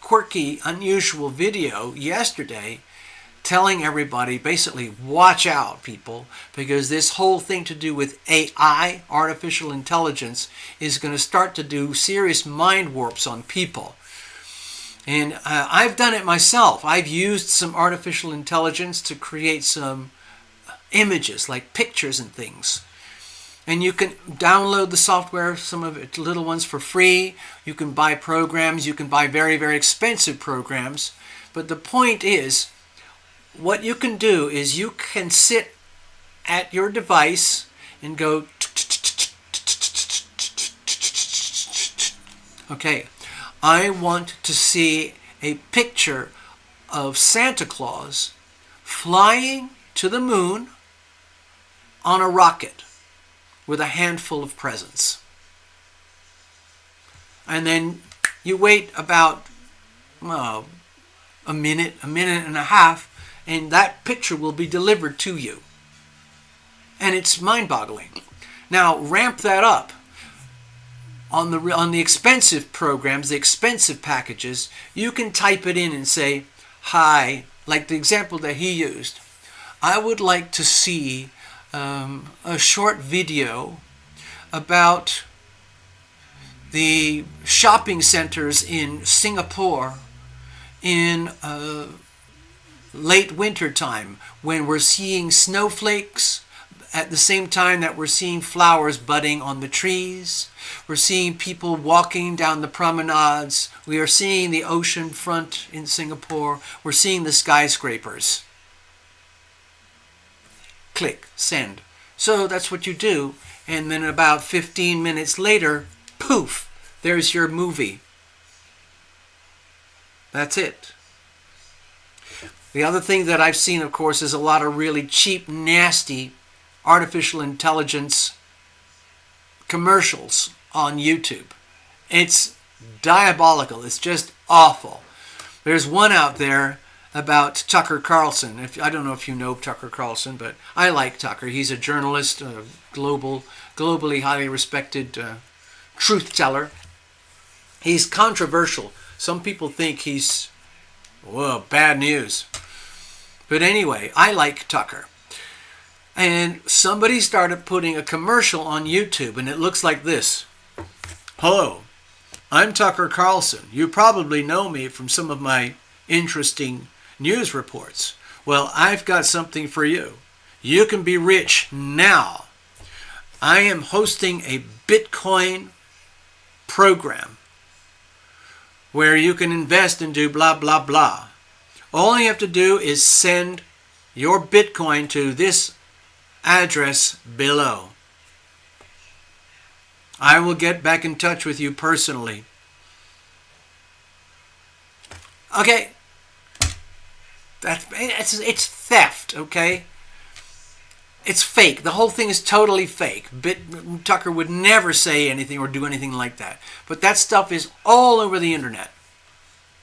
quirky, unusual video yesterday telling everybody, basically, watch out, people, because this whole thing to do with AI, artificial intelligence, is going to start to do serious mind warps on people. And I've done it myself. I've used some artificial intelligence to create some images, like pictures and things. And you can download the software, some of it, little ones, for free. You can buy programs. You can buy very, very expensive programs. But the point is, what you can do is you can sit at your device and go, okay, I want to see a picture of Santa Claus flying to the moon on a rocket with a handful of presents. And then you wait about a minute and a half, and that picture will be delivered to you. And it's mind-boggling. Now, ramp that up. On the expensive programs, the expensive packages, you can type it in and say, hi, like the example that he used. I would like to see a short video about the shopping centers in Singapore in late winter time, when we're seeing snowflakes at the same time that we're seeing flowers budding on the trees. We're seeing people walking down the promenades. We are seeing the ocean front in Singapore. We're seeing the skyscrapers. Click, send. So that's what you do. And then about 15 minutes later, poof, there's your movie. That's it. The other thing that I've seen, of course, is a lot of really cheap, nasty artificial intelligence commercials on YouTube. It's diabolical. It's just awful. There's one out there about Tucker Carlson. I don't know if you know Tucker Carlson, but I like Tucker. He's a journalist, a globally highly respected truth teller. He's controversial. Some people think he's, whoa, bad news. But anyway, I like Tucker. And somebody started putting a commercial on YouTube, and it looks like this. Hello, I'm Tucker Carlson. You probably know me from some of my interesting news reports. Well, I've got something for you. You can be rich now. I am hosting a Bitcoin program where you can invest and do blah, blah, blah. All you have to do is send your Bitcoin to this address below. I will get back in touch with you personally. Okay. It's theft, okay? It's fake. The whole thing is totally fake. Tucker would never say anything or do anything like that. But that stuff is all over the internet.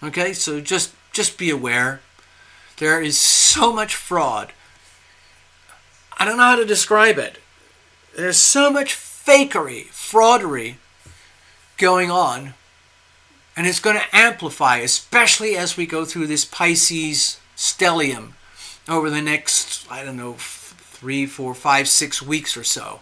Okay? So just be aware. There is so much fraud. I don't know how to describe it. There's so much fakery, fraudery going on. And it's going to amplify, especially as we go through this Pisces stellium over the next, 3, 4, 5, 6 weeks or so.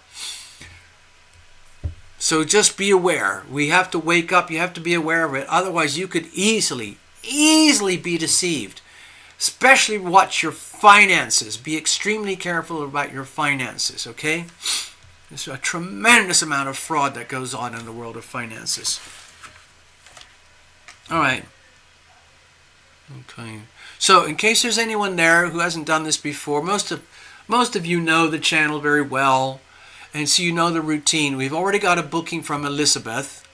So just be aware. We have to wake up. You have to be aware of it. Otherwise, you could easily be deceived. Especially watch your finances. Be extremely careful about your finances, okay? There's a tremendous amount of fraud that goes on in the world of finances. All right. Okay. So, in case there's anyone there who hasn't done this before, most of you know the channel very well, and so you know the routine. We've already got a booking from Elizabeth.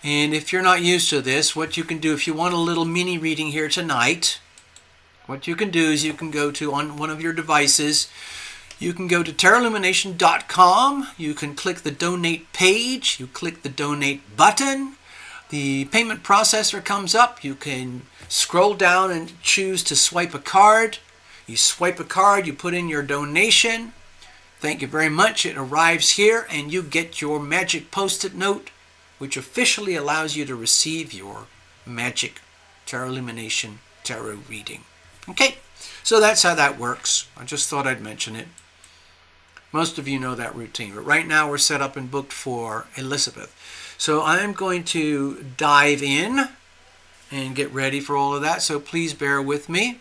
And if you're not used to this, what you can do, if you want a little mini reading here tonight, what you can do is you can go to, on one of your devices, you can go to TarotLumination.com. You can click the donate page. You click the donate button. The payment processor comes up. You can scroll down and choose to swipe a card. You swipe a card, you put in your donation. Thank you very much. It arrives here and you get your magic post-it note, which officially allows you to receive your magic TarotLumination tarot reading. Okay, So that's how that works. I just thought I'd mention it. Most of you know that routine, but right now we're set up and booked for Elizabeth. So I'm going to dive in and get ready for all of that, so please bear with me.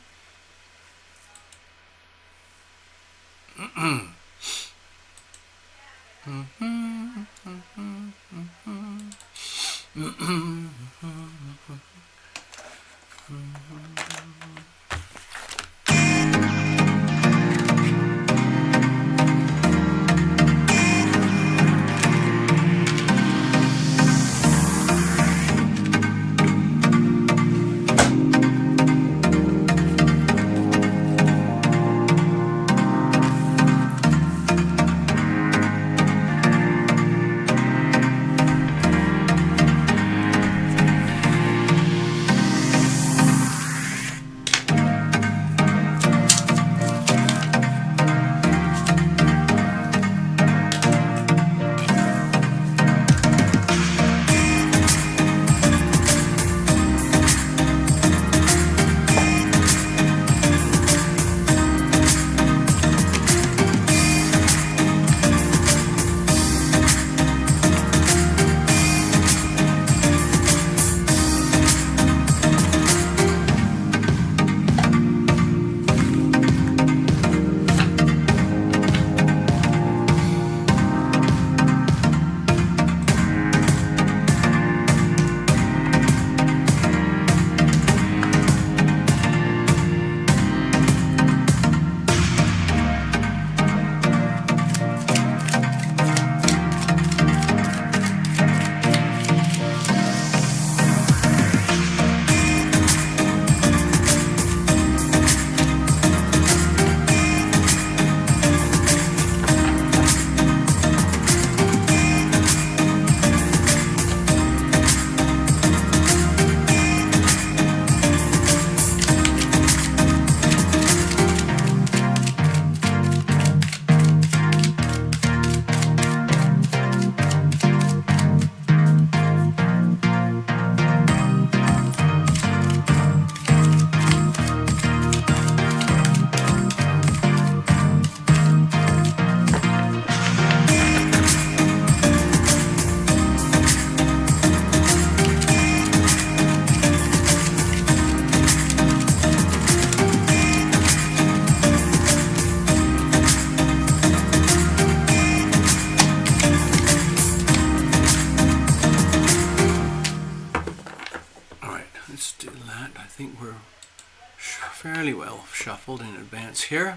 Fairly well shuffled in advance here.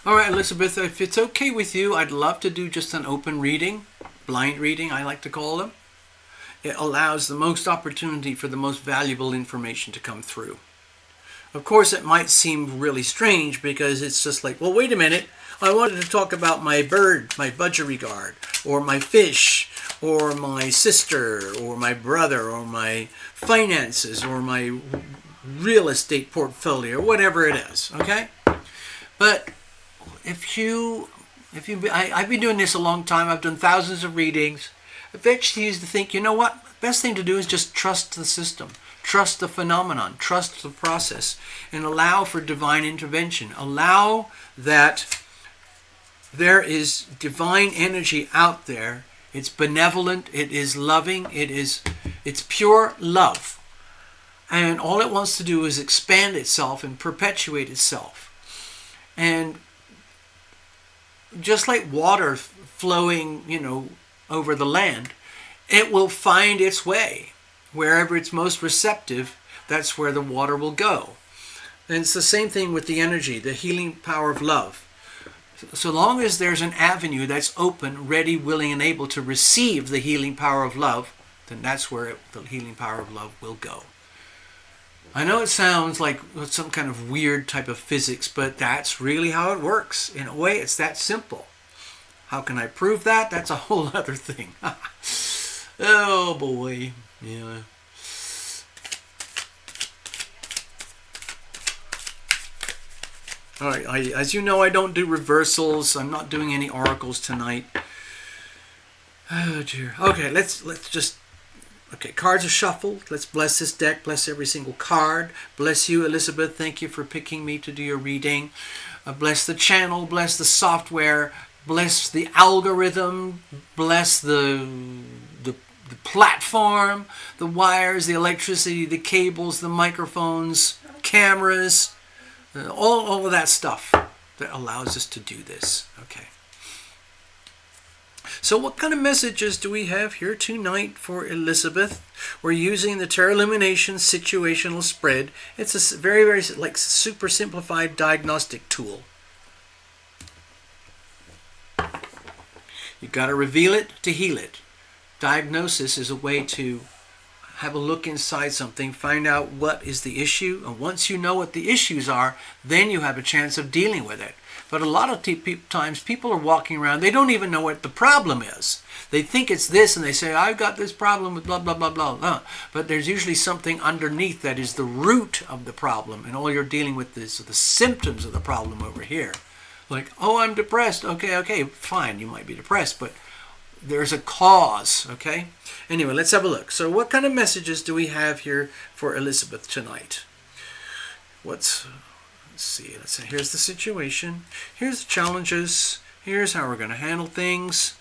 All right, Elizabeth, if it's okay with you, I'd love to do just an open reading, blind reading, I like to call them. It allows the most opportunity for the most valuable information to come through. Of course, it might seem really strange because it's just like, well, wait a minute. I wanted to talk about my bird, my budgerigard, or my fish, or my sister, or my brother, or my finances, or my real estate portfolio, whatever it is, okay? But I've been doing this a long time. I've done thousands of readings. Eventually, you used to think, you know what? Best thing to do is just trust the system, trust the phenomenon, trust the process, and allow for divine intervention. Allow that there is divine energy out there. It's benevolent. It is loving. It's pure love, and all it wants to do is expand itself and perpetuate itself. And just like water flowing, over the land, it will find its way. Wherever it's most receptive, that's where the water will go. And it's the same thing with the energy, the healing power of love. So long as there's an avenue that's open, ready, willing, and able to receive the healing power of love, then that's where the healing power of love will go. I know it sounds like some kind of weird type of physics, but that's really how it works. In a way, it's that simple. How can I prove that? That's a whole other thing. Oh boy. Yeah. All right, as you know, I don't do reversals. I'm not doing any oracles tonight. Oh dear. Okay, let's just. Okay, cards are shuffled. Let's bless this deck. Bless every single card. Bless you, Elizabeth. Thank you for picking me to do your reading. Bless the channel. Bless the software. Bless the algorithm. Bless the platform, the wires, the electricity, the cables, the microphones, cameras, all of that stuff that allows us to do this. Okay. So what kind of messages do we have here tonight for Elizabeth? We're using the TarotLumination situational spread. It's a very, very like super simplified diagnostic tool. You've got to reveal it to heal it. Diagnosis is a way to have a look inside something, find out what is the issue, and once you know what the issues are, then you have a chance of dealing with it. But a lot of times people are walking around, they don't even know what the problem is. They think it's this and they say, I've got this problem with blah, blah, blah, blah, blah. But there's usually something underneath that is the root of the problem, and all you're dealing with is the symptoms of the problem over here. Like, oh, I'm depressed. Okay, fine, you might be depressed, but there's a cause, okay? Anyway, let's have a look. So what kind of messages do we have here for Elizabeth tonight? Let's see. Here's the situation. Here's the challenges. Here's how we're going to handle things.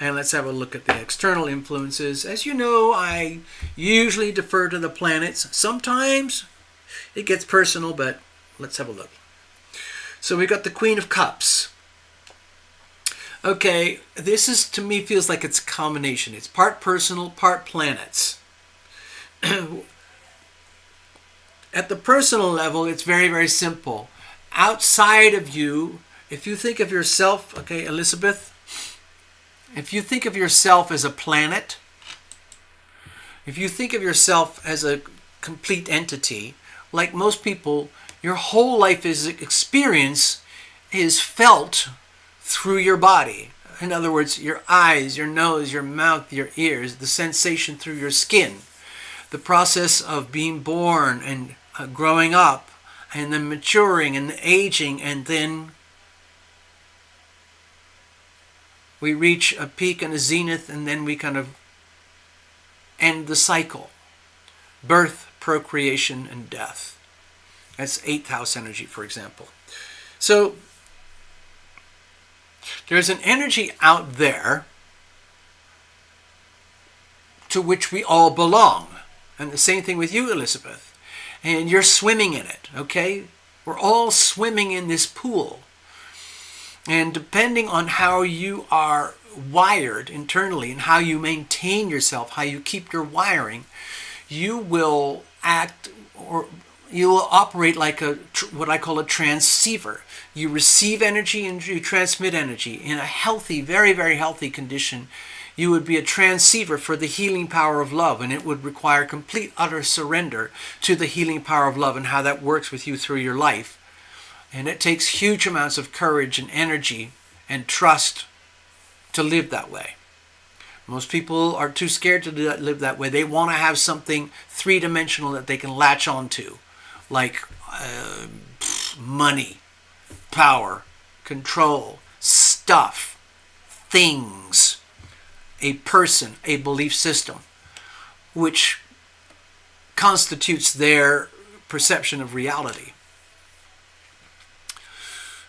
And let's have a look at the external influences. As you know, I usually defer to the planets. Sometimes it gets personal, but let's have a look. So we got the Queen of Cups. Okay, this is, to me, feels like it's a combination. It's part personal, part planets. At the personal level, it's very, very simple. Outside of you, if you think of yourself, okay, Elizabeth, if you think of yourself as a planet, if you think of yourself as a complete entity, like most people, your whole life experience is felt through your body. In other words, your eyes, your nose, your mouth, your ears, the sensation through your skin. The process of being born and growing up, and then maturing and aging, and then we reach a peak and a zenith, and then we kind of end the cycle. Birth, procreation, and death. That's 8th house energy, for example. So there's an energy out there to which we all belong. And the same thing with you, Elizabeth. And you're swimming in it, okay? We're all swimming in this pool. And depending on how you are wired internally and how you maintain yourself, how you keep your wiring, you will act, or you will operate like what I call a transceiver. You receive energy and you transmit energy. In a healthy, very, very healthy condition, you would be a transceiver for the healing power of love, and it would require complete, utter surrender to the healing power of love and how that works with you through your life. And it takes huge amounts of courage and energy and trust to live that way. Most people are too scared to live that way. They want to have something three-dimensional that they can latch onto, like money, power, control, stuff, things, a person, a belief system, which constitutes their perception of reality.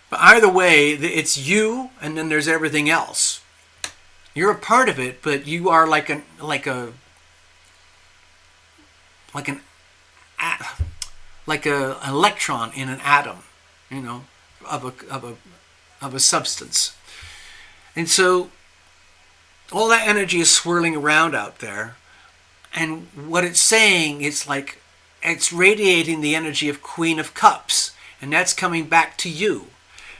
But either way, it's you, and then there's everything else. You're a part of it, but you are like an electron in an atom, you know, of a substance. And so all that energy is swirling around out there, and what it's saying, it's like it's radiating the energy of Queen of Cups, and that's coming back to you.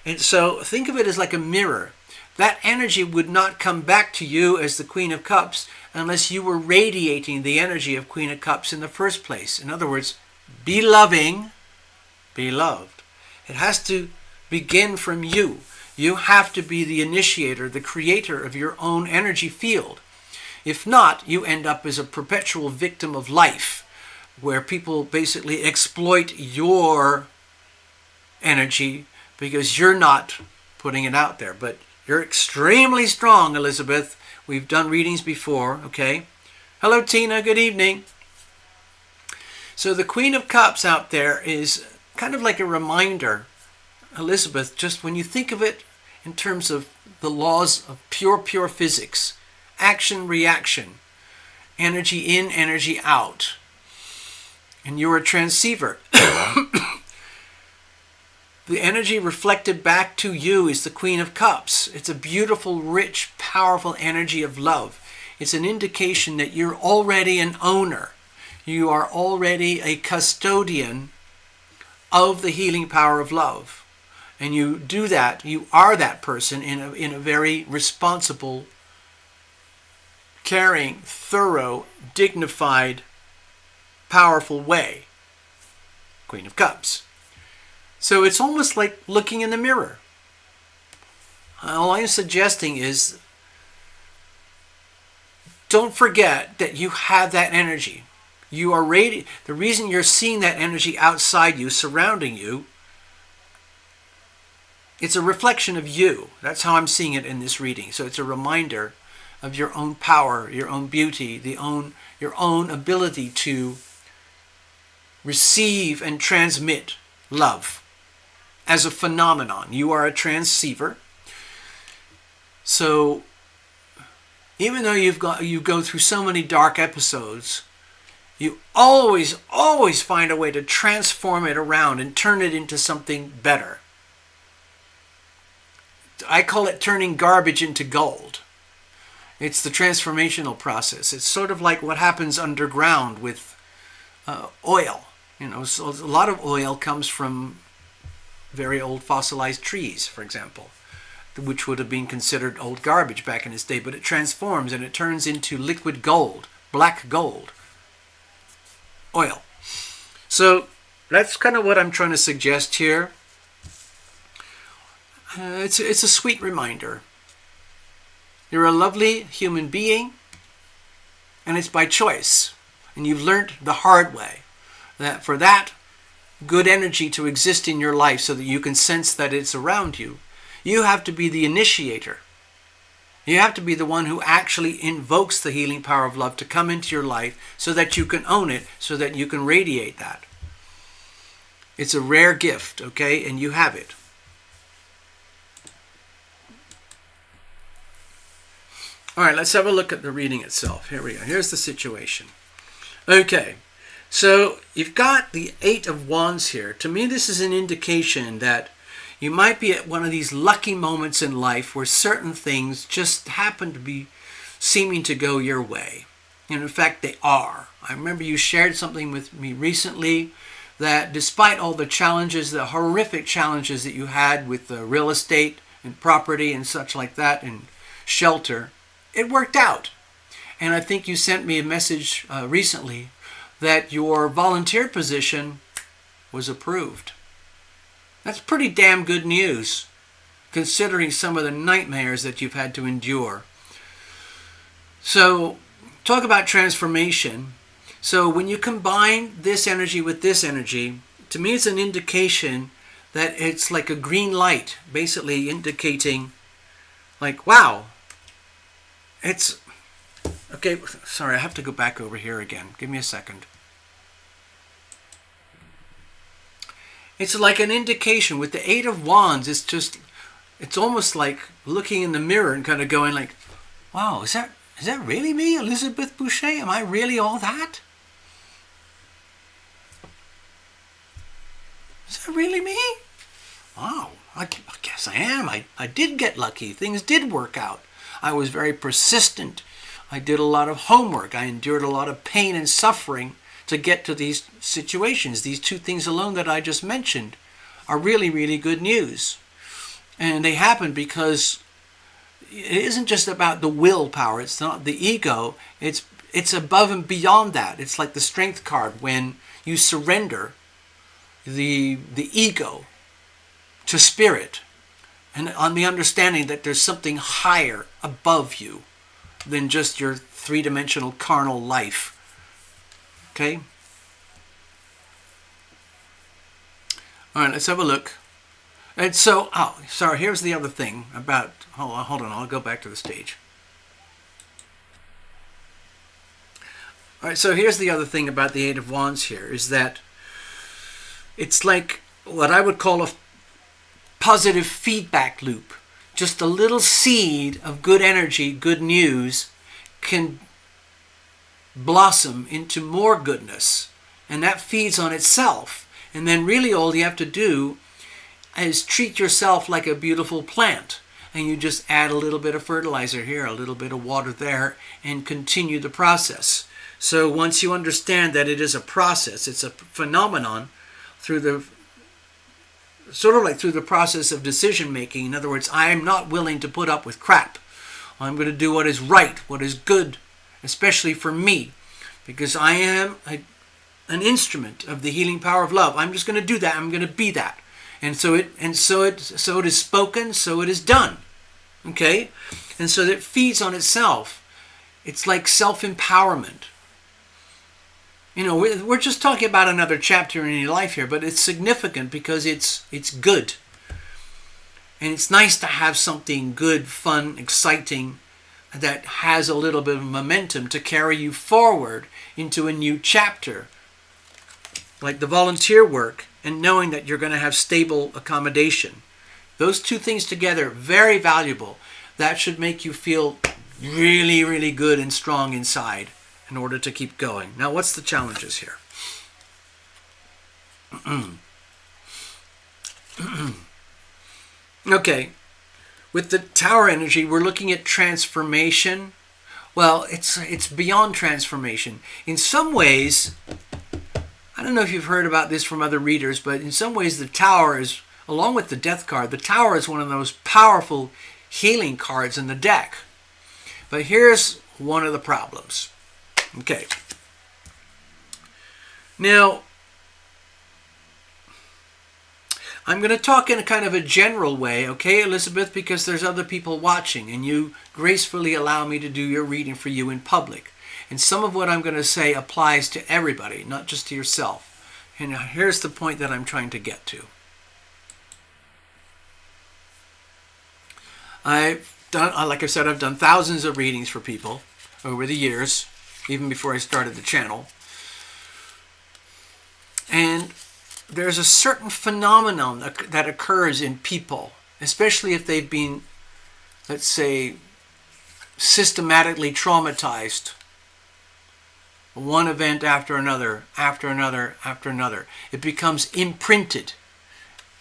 And so think of it as like a mirror. That energy would not come back to you as the Queen of Cups unless you were radiating the energy of Queen of Cups in the first place. In other words, be loving, be loved. It has to begin from you. You have to be the initiator, the creator of your own energy field. If not, you end up as a perpetual victim of life, where people basically exploit your energy because you're not putting it out there. But you're extremely strong, Elizabeth. We've done readings before, okay? Hello, Tina. Good evening. So the Queen of Cups out there is kind of like a reminder, Elizabeth, just when you think of it in terms of the laws of pure physics, action, reaction, energy in, energy out. And you're a transceiver. The energy reflected back to you is the Queen of Cups. It's a beautiful, rich, powerful energy of love. It's an indication that you're already an owner. You are already a custodian of the healing power of love. And you do that, you are that person in a very responsible, caring, thorough, dignified, powerful way. Queen of Cups. So it's almost like looking in the mirror. All I'm suggesting is don't forget that you have that energy. You are radiant. The reason you're seeing that energy outside you, surrounding you, it's a reflection of you. That's how I'm seeing it in this reading. So it's a reminder of your own power, your own beauty, your own ability to receive and transmit love as a phenomenon. You are a transceiver. So even though you go through so many dark episodes, you always find a way to transform it around and turn it into something better. I call it turning garbage into gold. It's the transformational process. It's sort of like what happens underground with oil. So a lot of oil comes from very old fossilized trees, for example, which would have been considered old garbage back in its day, but it transforms and it turns into liquid gold, black gold, oil. So that's kind of what I'm trying to suggest here. It's a sweet reminder. You're a lovely human being, and it's by choice. And you've learned the hard way that for that good energy to exist in your life so that you can sense that it's around you, you have to be the initiator. You have to be the one who actually invokes the healing power of love to come into your life so that you can own it, so that you can radiate that. It's a rare gift, okay? And you have it. All right, let's have a look at the reading itself. Here we go. Here's the situation. Okay, so you've got the Eight of Wands here. To me, this is an indication that you might be at one of these lucky moments in life where certain things just happen to be seeming to go your way. And in fact, they are. I remember you shared something with me recently that despite all the challenges, the horrific challenges that you had with the real estate and property and such like that and shelter, it worked out. And I think you sent me a message recently that your volunteer position was approved. That's pretty damn good news, considering some of the nightmares that you've had to endure. So, talk about transformation. So when you combine this energy with this energy, to me it's an indication that it's like a green light, basically indicating like, wow, it's... Okay, sorry, I have to go back over here again. Give me a second. It's like an indication. With the Eight of Wands, it's almost like looking in the mirror and kind of going like, wow, is that really me, Elizabeth Boucher? Am I really all that? Is that really me? Wow, I guess I am. I did get lucky. Things did work out. I was very persistent. I did a lot of homework. I endured a lot of pain and suffering to get to these situations. These two things alone that I just mentioned are really, really good news. And they happen because it isn't just about the willpower. It's not the ego. It's above and beyond that. It's like the strength card when you surrender the ego to spirit and on the understanding that there's something higher above you than just your three-dimensional carnal life. Okay? All right, let's have a look. And so, oh, sorry, here's the other thing about, hold on, I'll go back to the stage. All right, so here's the other thing about the Eight of Wands here, is that it's like what I would call a positive feedback loop. Just a little seed of good energy, good news, can blossom into more goodness. And that feeds on itself. And then really all you have to do is treat yourself like a beautiful plant. And you just add a little bit of fertilizer here, a little bit of water there, and continue the process. So once you understand that it is a process, it's a phenomenon through the sort of like through the process of decision making. In other words, I am not willing to put up with crap. I'm going to do what is right, what is good, especially for me, because I am an instrument of the healing power of love. I'm just going to do that. I'm going to be that. And so it is spoken, so it is done. Okay? And so it feeds on itself. It's like self-empowerment. You know, we're just talking about another chapter in your life here, but it's significant because it's good. And it's nice to have something good, fun, exciting, that has a little bit of momentum to carry you forward into a new chapter. Like the volunteer work and knowing that you're going to have stable accommodation. Those two things together, very valuable. That should make you feel really, really good and strong inside in order to keep going. Now, what's the challenges here? Okay, with the Tower energy, we're looking at transformation. Well, it's beyond transformation. In some ways, I don't know if you've heard about this from other readers, but in some ways the Tower is, along with the Death card, the Tower is one of the most powerful healing cards in the deck. But here's one of the problems. Okay. Now, I'm going to talk in a kind of a general way, okay, Elizabeth, because there's other people watching, and you gracefully allow me to do your reading for you in public. And some of what I'm going to say applies to everybody, not just to yourself. And here's the point that I'm trying to get to. Like I said, I've done thousands of readings for people over the years, even before I started the channel. And there's a certain phenomenon that occurs in people, especially if they've been, let's say, systematically traumatized. One event after another, after another, after another. It becomes imprinted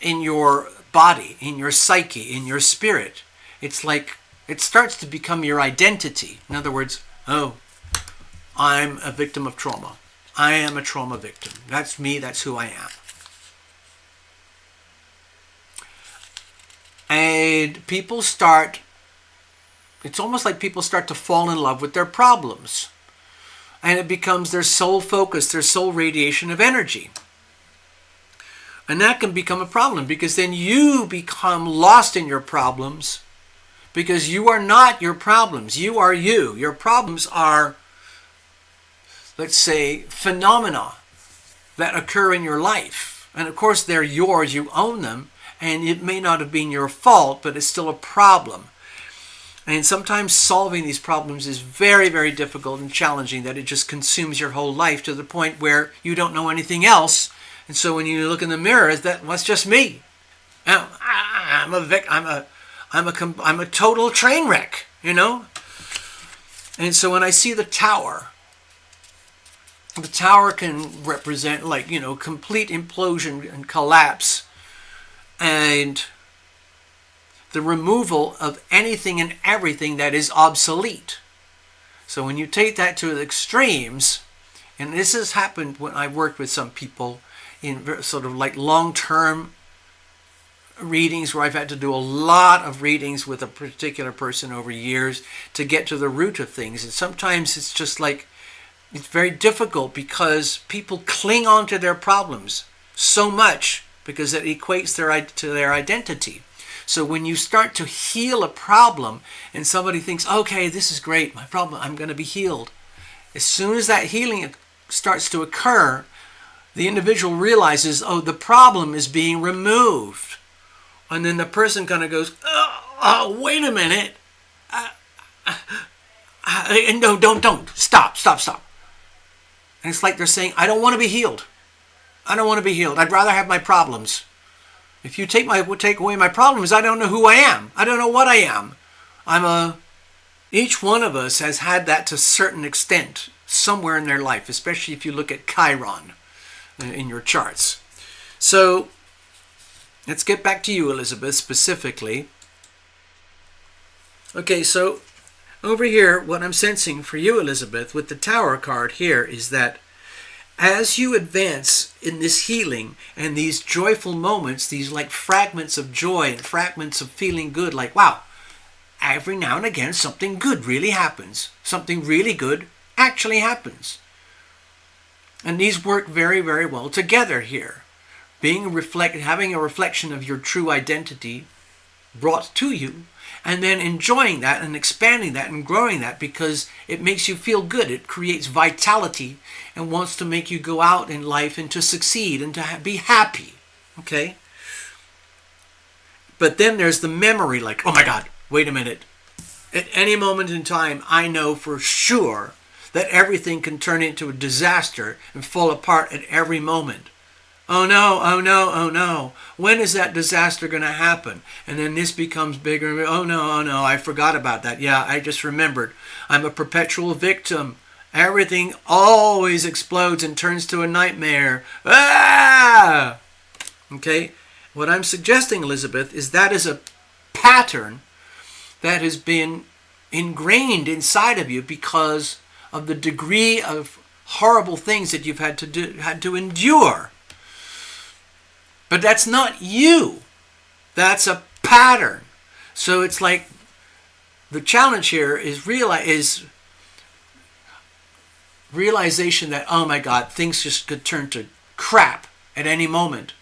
in your body, in your psyche, in your spirit. It's like it starts to become your identity. In other words, oh, I'm a victim of trauma. I am a trauma victim. That's me, that's who I am. And people start, it's almost like people start to fall in love with their problems. And it becomes their sole focus, their sole radiation of energy. And that can become a problem because then you become lost in your problems because you are not your problems. You are you. Your problems are, let's say, phenomena that occur in your life. And of course, they're yours. You own them. And it may not have been your fault, but it's still a problem. And sometimes solving these problems is very, very difficult and challenging, that it just consumes your whole life to the point where you don't know anything else. And so when you look in the mirror, that's just me. I'm a total train wreck, you know? And so when I see the Tower can represent, like, you know, complete implosion and collapse and the removal of anything and everything that is obsolete. So when you take that to the extremes, and this has happened when I've worked with some people in sort of like long-term readings where I've had to do a lot of readings with a particular person over years to get to the root of things. And sometimes it's just like, it's very difficult because people cling on to their problems so much because it equates to their identity. So when you start to heal a problem and somebody thinks, okay, this is great, my problem, I'm going to be healed. As soon as that healing starts to occur, the individual realizes, oh, the problem is being removed. And then the person kind of goes, oh, wait a minute. No, don't. Stop. And it's like they're saying, I don't want to be healed. I don't want to be healed. I'd rather have my problems. If you take away my problems, I don't know who I am. I don't know what I am. Each one of us has had that to a certain extent somewhere in their life, especially if you look at Chiron in your charts. So let's get back to you, Elizabeth, specifically. Okay, so over here, what I'm sensing for you, Elizabeth, with the Tower card here is that as you advance in this healing and these joyful moments, these like fragments of joy and fragments of feeling good, like, wow, every now and again something good really happens. Something really good actually happens. And these work very, very well together here. Having a reflection of your true identity brought to you, and then enjoying that and expanding that and growing that because it makes you feel good. It creates vitality and wants to make you go out in life and to succeed and to be happy. Okay? But then there's the memory, like, oh my God, wait a minute. At any moment in time, I know for sure that everything can turn into a disaster and fall apart at every moment. Oh no, oh no, oh no. When is that disaster going to happen? And then this becomes bigger. Oh no, I forgot about that. Yeah, I just remembered. I'm a perpetual victim. Everything always explodes and turns to a nightmare. Ah! Okay? What I'm suggesting, Elizabeth, is that is a pattern that has been ingrained inside of you because of the degree of horrible things that you've had to endure. But that's not you. That's a pattern. So it's like the challenge here is realization that, oh my God, things just could turn to crap at any moment.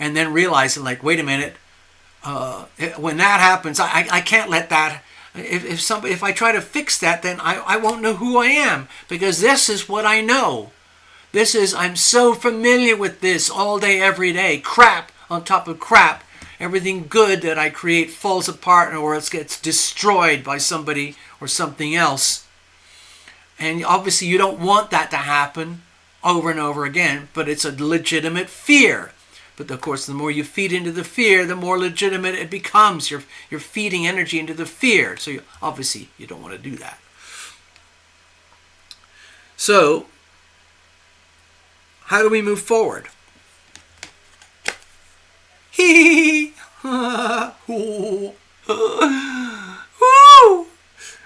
And then realizing, like, wait a minute, when that happens, I can't let that. If I try to fix that, then I won't know who I am, because this is what I know. I'm so familiar with this all day, every day. Crap on top of crap. Everything good that I create falls apart or else gets destroyed by somebody or something else. And obviously you don't want that to happen over and over again, but it's a legitimate fear. But of course, the more you feed into the fear, the more legitimate it becomes. You're feeding energy into the fear. So obviously you don't want to do that. So, how do we move forward?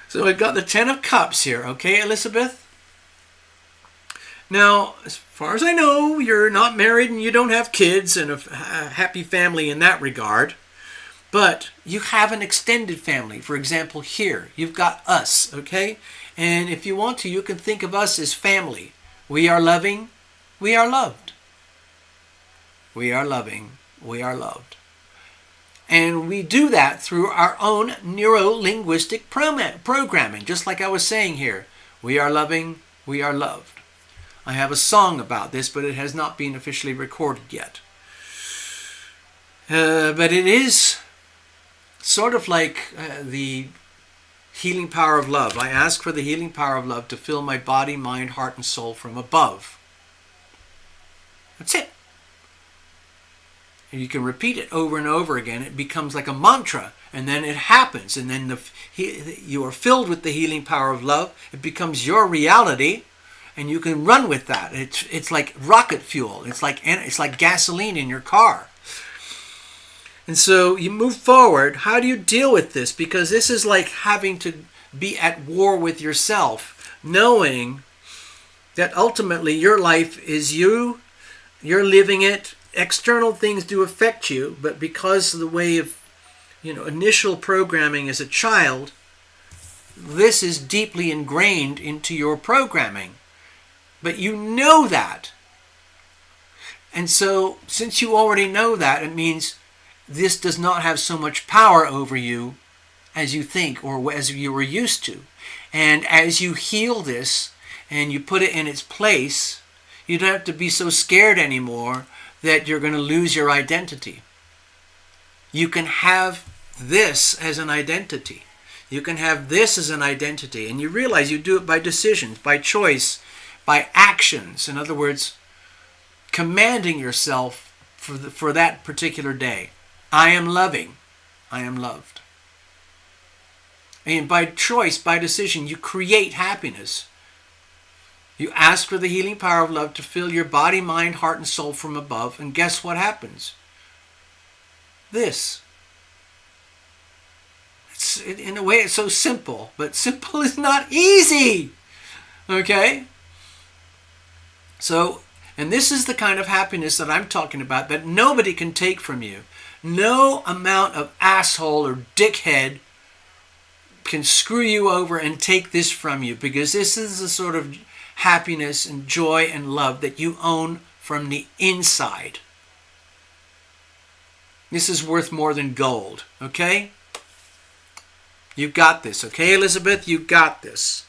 So I've got the 10 of Cups here, okay, Elizabeth? Now, as far as I know, you're not married and you don't have kids and a happy family in that regard. But you have an extended family. For example, here, you've got us, okay? And if you want to, you can think of us as family. We are loving. We are loved. We are loving. We are loved. And we do that through our own neuro-linguistic programming, just like I was saying here. We are loving. We are loved. I have a song about this, but it has not been officially recorded yet. But it is sort of like the healing power of love. I ask for the healing power of love to fill my body, mind, heart, and soul from above. That's it. And you can repeat it over and over again. It becomes like a mantra, and then it happens. And then you are filled with the healing power of love. It becomes your reality. And you can run with that. It's like rocket fuel. It's like gasoline in your car. And so you move forward. How do you deal with this? Because this is like having to be at war with yourself, knowing that ultimately your life is you. You're living it. External things do affect you, but because of the way of, initial programming as a child, this is deeply ingrained into your programming. But you know that. And so, since you already know that, it means this does not have so much power over you as you think or as you were used to. And as you heal this and you put it in its place, you don't have to be so scared anymore that you're going to lose your identity. you can have this as an identity. You can have this as an identity, and you realize you do it by decisions, by choice, by actions. In other words, commanding yourself for that particular day. I am loving. I am loved. And by choice, by decision, you create happiness. You ask for the healing power of love to fill your body, mind, heart, and soul from above, and guess what happens? This. In a way, it's so simple, but simple is not easy. Okay? So, and this is the kind of happiness that I'm talking about that nobody can take from you. No amount of asshole or dickhead can screw you over and take this from you, because this is the sort of happiness and joy and love that you own from the inside. This is worth more than gold, okay? You've got this, okay, Elizabeth? You've got this.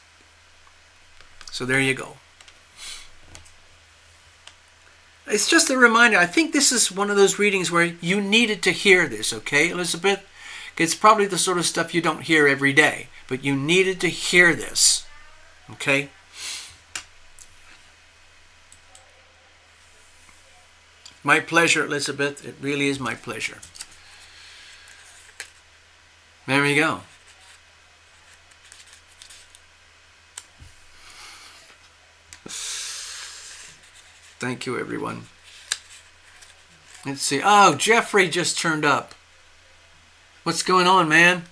So there you go. It's just a reminder. I think this is one of those readings where you needed to hear this, okay, Elizabeth? It's probably the sort of stuff you don't hear every day, but you needed to hear this, okay? My pleasure, Elizabeth. It really is my pleasure. There we go. Thank you, everyone. Let's see. Oh, Jeffrey just turned up. What's going on, man?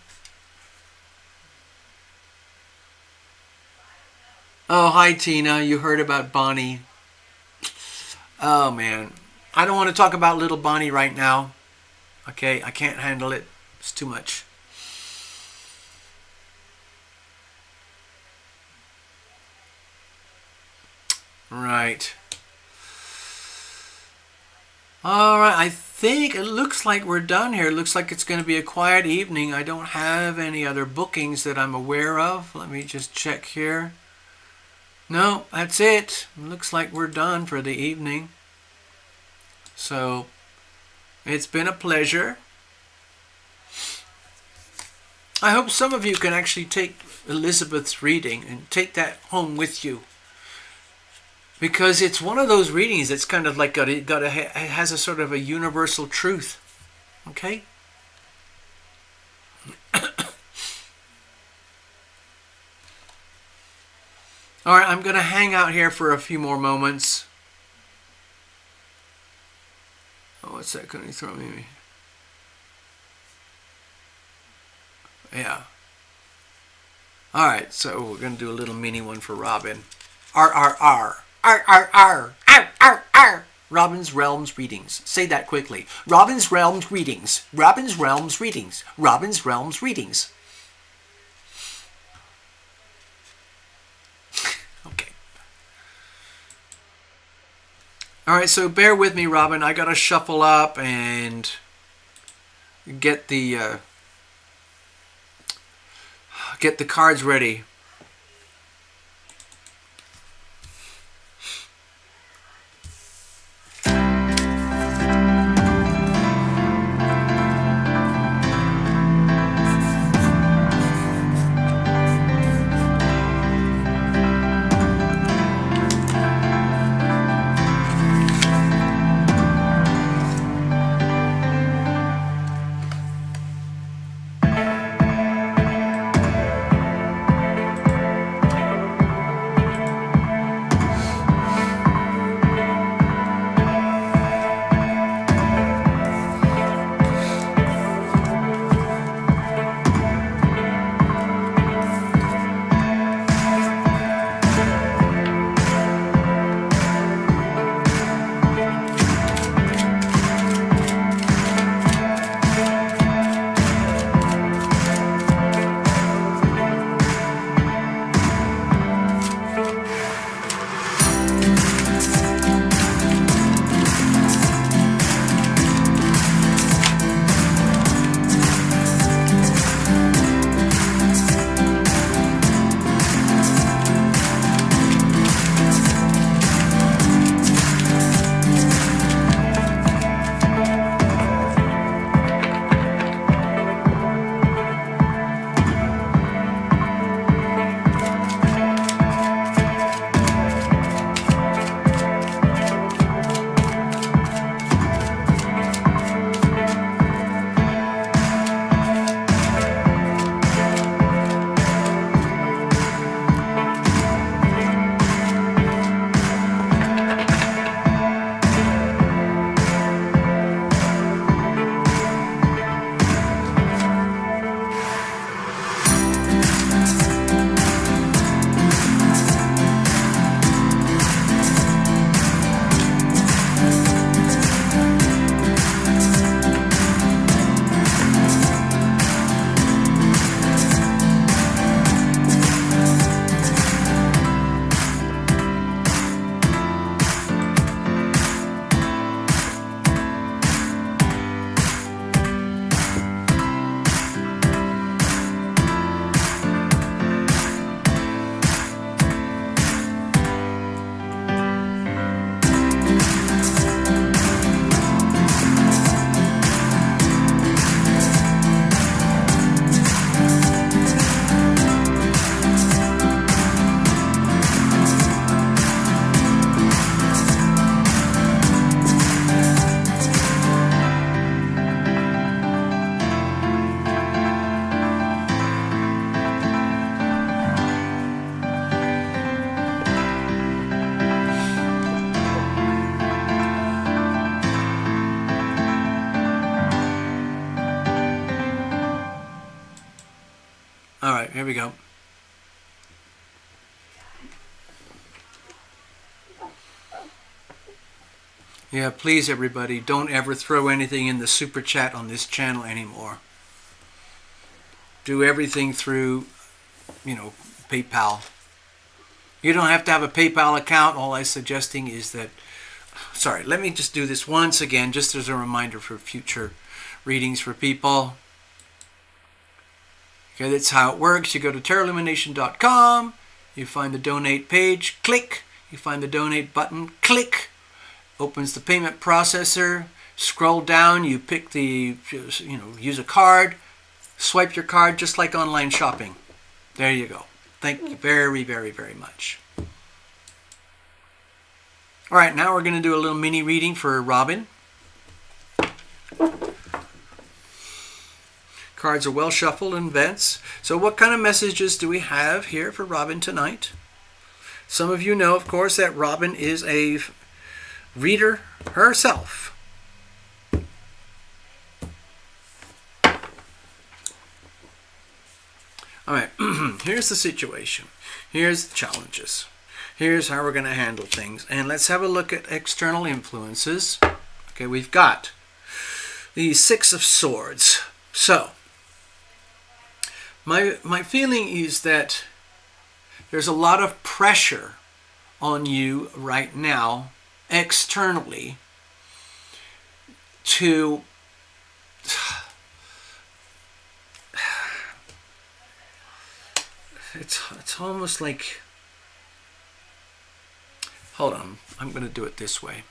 Oh, hi, Tina. You heard about Bonnie. Oh, man. I don't want to talk about little Bonnie right now. Okay, I can't handle it. It's too much. Right. All right, I think it looks like we're done here. It looks like it's going to be a quiet evening. I don't have any other bookings that I'm aware of. Let me just check here. No, that's it. Looks like we're done for the evening. So, it's been a pleasure. I hope some of you can actually take Elizabeth's reading and take that home with you. Because it's one of those readings that's kind of like it has a sort of a universal truth. Okay? All right, I'm going to hang out here for a few more moments. Oh, what's that going to throw me? Yeah. All right, so we're going to do a little mini one for Robin. RRR. RRR. RRR. Robin's Realms Readings. Say that quickly. Robin's Realms Readings. Robin's Realms Readings. Robin's Realms Readings. Okay. All right, so bear with me, Robin. I got to shuffle up and get the cards ready. All right, here we go. Yeah, please everybody, don't ever throw anything in the super chat on this channel anymore. Do everything through, PayPal. You don't have to have a PayPal account. All I'm suggesting is that, sorry, let me just do this once again, just as a reminder for future readings for people. Okay, that's how it works. You go to TarotLumination.com, you find the donate page, click, you find the donate button, click, opens the payment processor, scroll down, you pick the, use a card, swipe your card just like online shopping. There you go. Thank you very, very, very much. All right, now we're going to do a little mini reading for Robin. Cards are well shuffled in vents. So what kind of messages do we have here for Robin tonight? Some of you know, of course, that Robin is a reader herself. All right, here's the situation. Here's the challenges. Here's how we're going to handle things. And let's have a look at external influences. Okay, we've got the Six of Swords. So, my feeling is that there's a lot of pressure on you right now, externally, to it's almost like, hold on, I'm going to do it this way.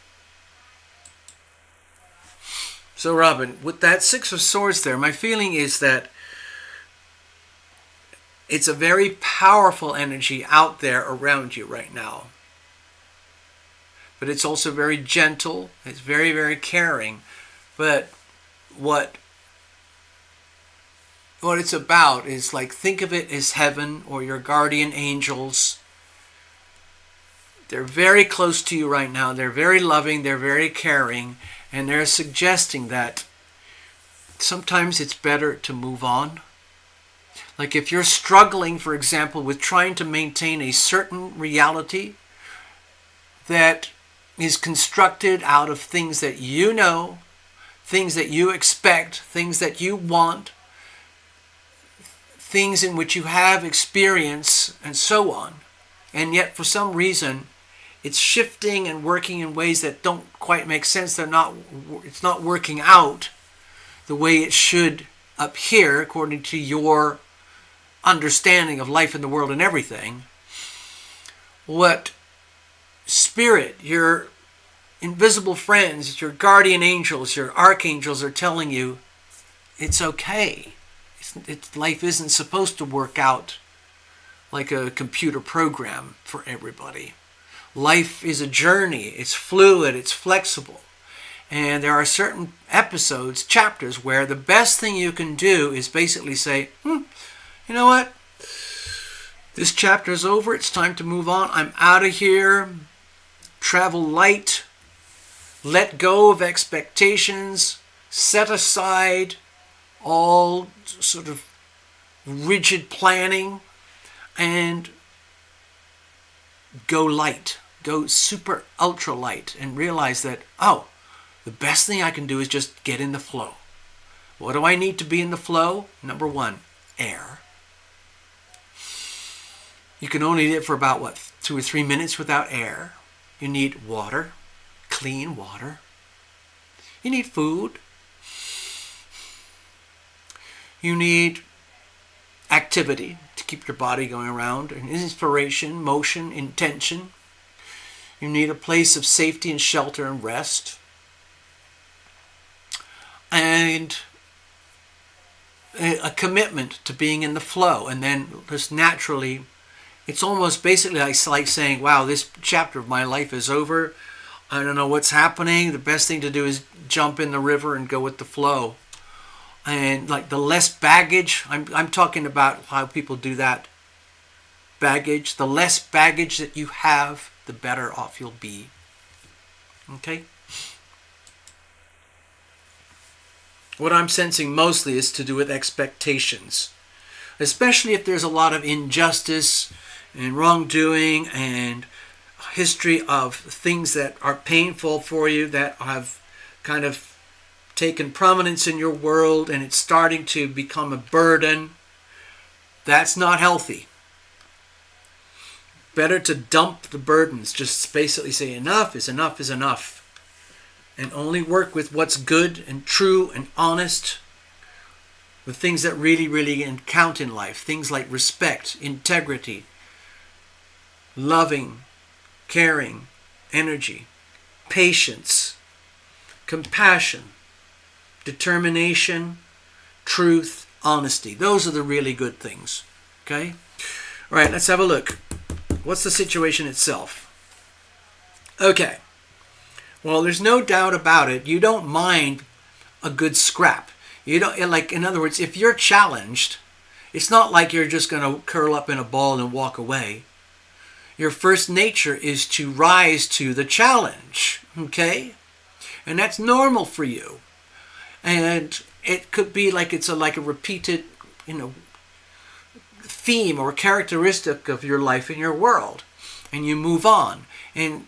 So Robin, with that Six of Swords there, my feeling is that it's a very powerful energy out there around you right now. But it's also very gentle. It's very, very caring. But what it's about is, like, think of it as heaven or your guardian angels. They're very close to you right now. They're very loving. They're very caring. And they're suggesting that sometimes it's better to move on. Like if you're struggling, for example, with trying to maintain a certain reality that is constructed out of things that you know, things that you expect, things that you want, things in which you have experience, and so on. And yet for some reason, it's shifting and working in ways that don't quite make sense. It's not working out the way it should up here, according to your understanding of life in the world and everything. What Spirit, your invisible friends, your guardian angels, your archangels are telling you, it's okay. Life isn't supposed to work out like a computer program for everybody. Life is a journey. It's fluid. It's flexible. And there are certain episodes, chapters, where the best thing you can do is basically say, you know what? This chapter is over. It's time to move on. I'm out of here. Travel light. Let go of expectations. Set aside all sort of rigid planning and go light. Go super ultra light and realize that, the best thing I can do is just get in the flow. What do I need to be in the flow? Number one, air. You can only live for about, 2 or 3 minutes without air. You need water, clean water. You need food. You need activity to keep your body going around, and inspiration, motion, intention. You need a place of safety and shelter and rest. And a commitment to being in the flow. And then just naturally, it's almost basically like saying, wow, this chapter of my life is over. I don't know what's happening. The best thing to do is jump in the river and go with the flow. And like the less baggage, I'm talking about how people do that. Baggage, the less baggage that you have, the better off you'll be. Okay? What I'm sensing mostly is to do with expectations. especially if there's a lot of injustice and wrongdoing and history of things that are painful for you, that have kind of taken prominence in your world, and it's starting to become a burden. That's not healthy. Better to dump the burdens. Just basically say enough is enough is enough. And only work with what's good and true and honest. The things that really, really count in life. Things like respect, integrity, loving, caring, energy, patience, compassion, determination, truth, honesty. Those are the really good things. Okay? All right, let's have a look. What's the situation itself? Okay. Well, there's no doubt about it. You don't mind a good scrap. You don't, like, in other words, if you're challenged, it's not like you're just going to curl up in a ball and walk away. Your first nature is to rise to the challenge. Okay? And that's normal for you. And it could be like it's like a repeated, theme or characteristic of your life in your world. And you move on. And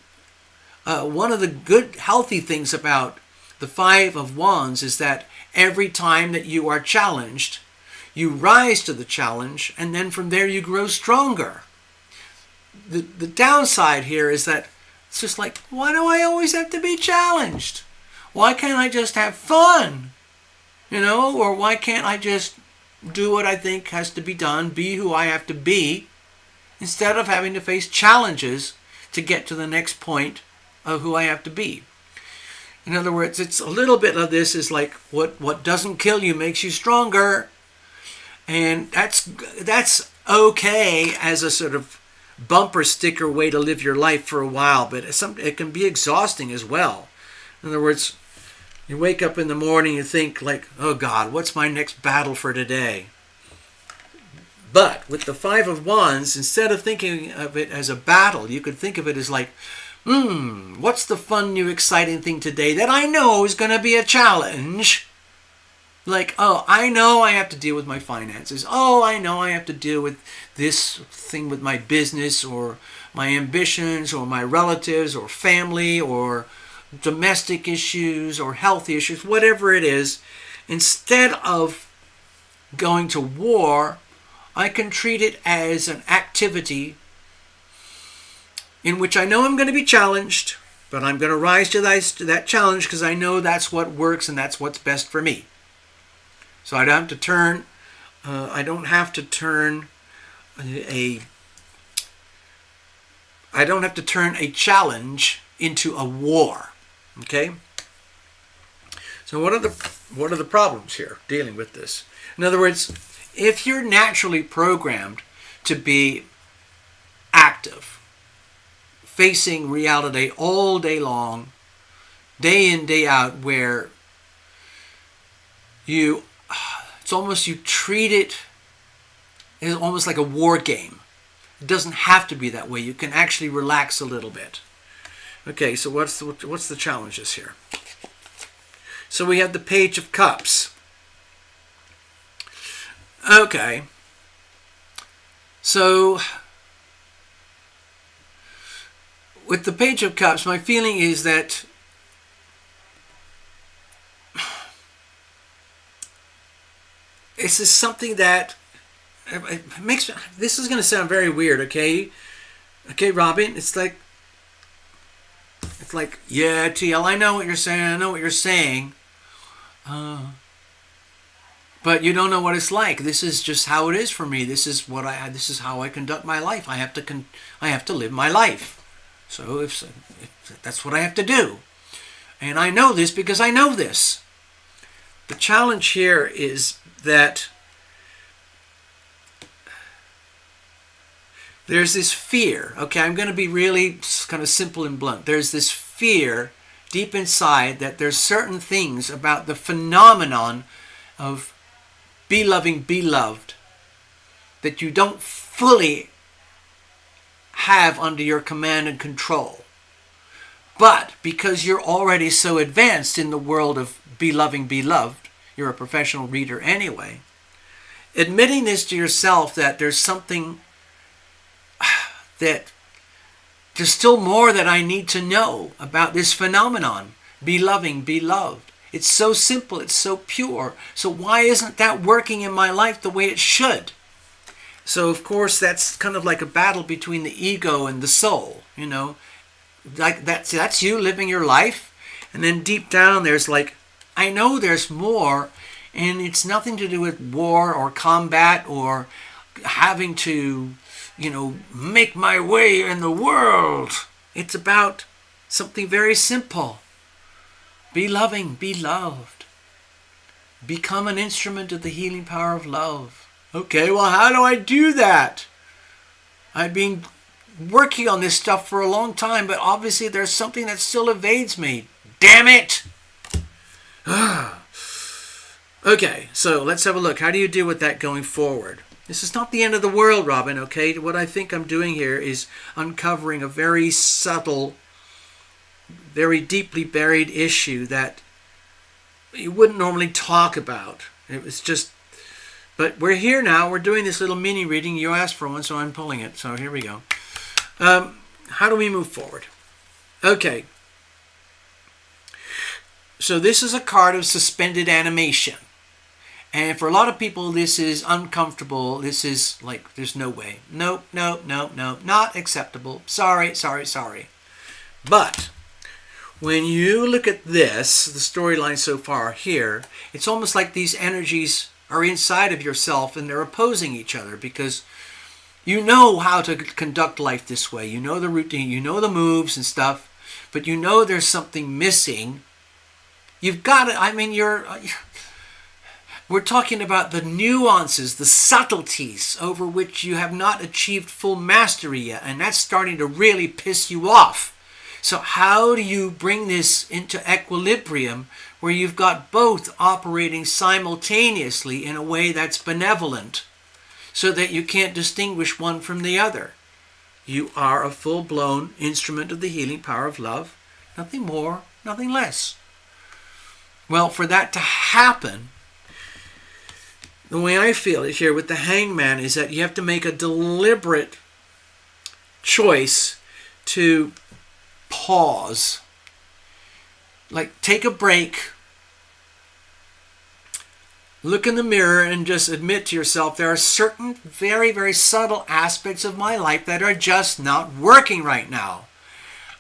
one of the good, healthy things about the Five of Wands is that every time that you are challenged, you rise to the challenge, and then from there you grow stronger. The downside here is that it's just like, why do I always have to be challenged? Why can't I just have fun? Or why can't I just do what I think has to be done, be who I have to be, instead of having to face challenges to get to the next point of who I have to be. In other words, it's a little bit of this is like what doesn't kill you makes you stronger. And that's okay as a sort of bumper sticker way to live your life for a while, but it can be exhausting as well. In other words, you wake up in the morning, you think like, oh God, what's my next battle for today? But with the Five of Wands, instead of thinking of it as a battle, you could think of it as like, what's the fun, new, exciting thing today that I know is going to be a challenge? Like, oh, I know I have to deal with my finances. Oh, I know I have to deal with this thing with my business or my ambitions or my relatives or family or domestic issues or health issues, whatever it is. Instead of going to war, I can treat it as an activity in which I know I'm going to be challenged, but I'm going to rise to that challenge because I know that's what works and that's what's best for me. So I don't have to turn. A challenge into a war. Okay. So what are the problems here dealing with this? In other words, if you're naturally programmed to be active, facing reality all day long, day in, day out, where it's almost, you treat it as almost like a war game. It doesn't have to be that way. You can actually relax a little bit. Okay, so what's the challenges here? So we have the Page of Cups. Okay. So with the Page of Cups, my feeling is that this is something that it makes, this is going to sound very weird, okay? Okay, Robin, it's like, yeah, TL, I know what you're saying, but you don't know what it's like. This is just how it is for me. This is how I conduct my life. I have to live my life. So if that's what I have to do. And I know this because I know this. The challenge here is that there's this fear. Okay, I'm going to be really kind of simple and blunt. There's this fear deep inside that there's certain things about the phenomenon of be loving, be loved, that you don't fully have under your command and control. But because you're already so advanced in the world of be loving, be loved, you're a professional reader anyway, admitting this to yourself, that there's something that there's still more that I need to know about this phenomenon. Be loving, be loved. It's so simple, it's so pure. So why isn't that working in my life the way it should? So of course that's kind of like a battle between the ego and the soul, you know. Like that's you living your life, and then deep down there's like, I know there's more, and it's nothing to do with war or combat or having to, you know, make my way in the world. It's about something very simple. Be loving, be loved. Become an instrument of the healing power of love. Okay, well, how do I do that? I've been working on this stuff for a long time, but obviously there's something that still evades me. Damn it! Okay, so let's have a look. How do you deal with that going forward? This is not the end of the world, Robin, okay? What I think I'm doing here is uncovering a very subtle, very deeply buried issue that you wouldn't normally talk about. It was just, but we're here now. We're doing this little mini reading. You asked for one, so I'm pulling it. So here we go. How do we move forward? Okay. So this is a card of suspended animation. And for a lot of people, this is uncomfortable. This is like, there's no way. No, no, no, no, not acceptable. Sorry, sorry, sorry. But when you look at this, the storyline so far here, it's almost like these energies are inside of yourself and they're opposing each other, because you know how to conduct life this way. You know the routine, you know the moves and stuff, but you know there's something missing. You've got it. I mean, we're talking about the nuances, the subtleties over which you have not achieved full mastery yet, and that's starting to really piss you off. So how do you bring this into equilibrium where you've got both operating simultaneously in a way that's benevolent, so that you can't distinguish one from the other? You are a full-blown instrument of the healing power of love. Nothing more, nothing less. Well, for that to happen, the way I feel it here with the Hangman is that you have to make a deliberate choice to pause. Like, take a break, look in the mirror and just admit to yourself, there are certain very, very subtle aspects of my life that are just not working right now.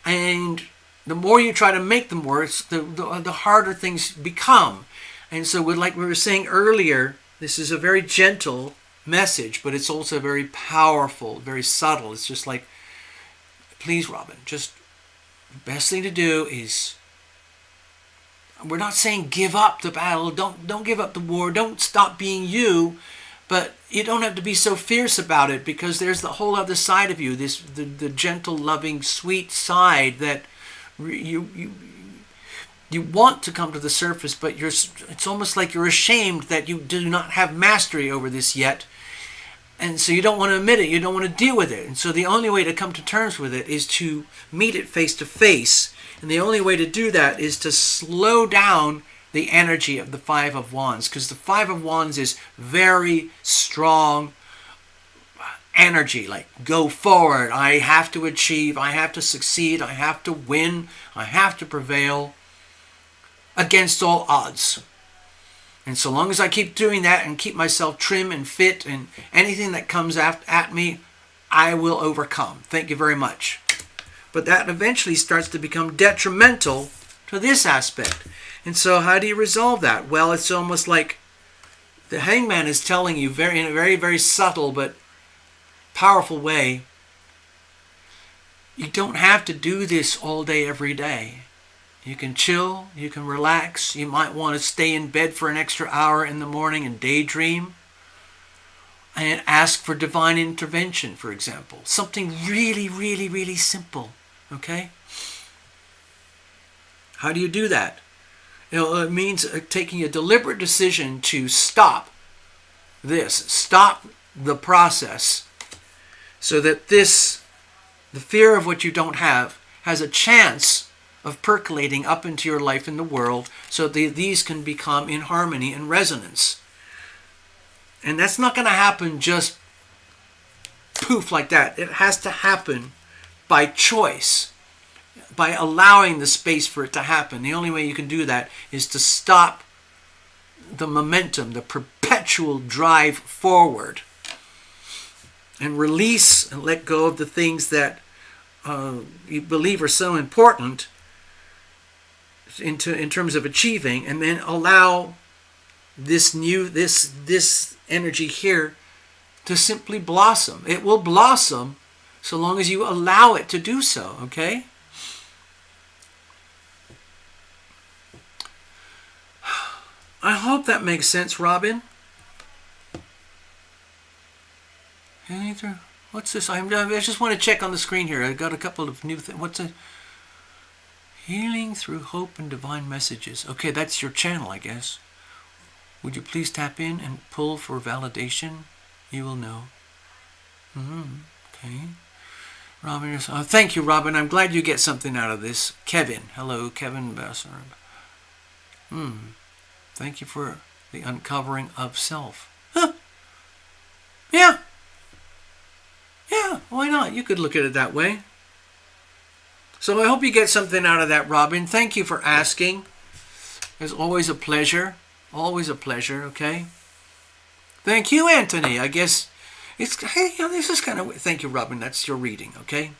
And the more you try to make them worse, the harder things become. And so like we were saying earlier, this is a very gentle message, but it's also very powerful, very subtle. It's just like, please, Robin, just the best thing to do is, we're not saying give up the battle, don't give up the war, don't stop being you, but you don't have to be so fierce about it, because there's the whole other side of you, the gentle, loving, sweet side that you want to come to the surface, but it's almost like you're ashamed that you do not have mastery over this yet. And so you don't want to admit it, you don't want to deal with it. And so the only way to come to terms with it is to meet it face to face. And the only way to do that is to slow down the energy of the Five of Wands, because the Five of Wands is very strong energy, like go forward, I have to achieve, I have to succeed, I have to win, I have to prevail against all odds. And so long as I keep doing that and keep myself trim and fit, and anything that comes at me, I will overcome. Thank you very much. But that eventually starts to become detrimental to this aspect. And so how do you resolve that? Well, it's almost like the Hangman is telling you in a very, very subtle but powerful way, you don't have to do this all day, every day. You can chill, you can relax, you might want to stay in bed for an extra hour in the morning and daydream and ask for divine intervention, for example. Something really, really, really simple, okay? How do you do that? It means taking a deliberate decision to stop the process, so that the fear of what you don't have has a chance of percolating up into your life in the world, so these can become in harmony and resonance. And that's not going to happen just poof like that. It has to happen by choice, by allowing the space for it to happen. The only way you can do that is to stop the momentum, the perpetual drive forward, and release and let go of the things that you believe are so important in terms of achieving, and then allow this energy here to simply blossom. It will blossom so long as you allow it to do so, okay? I hope that makes sense, Robin. What's this? I just want to check on the screen here. I got a couple of new things. What's a healing through hope and divine messages? Okay, that's your channel, I guess. Would you please tap in and pull for validation? You will know. Okay. Robin, thank you, Robin. I'm glad you get something out of this. Kevin. Hello, Kevin Besser. Thank you for the uncovering of self. Huh. Yeah. Yeah, why not? You could look at it that way. So I hope you get something out of that, Robin. Thank you for asking. It's always a pleasure. Always a pleasure, okay? Thank you, Anthony. I guess it's, hey, this is kind of, thank you, Robin. That's your reading, okay?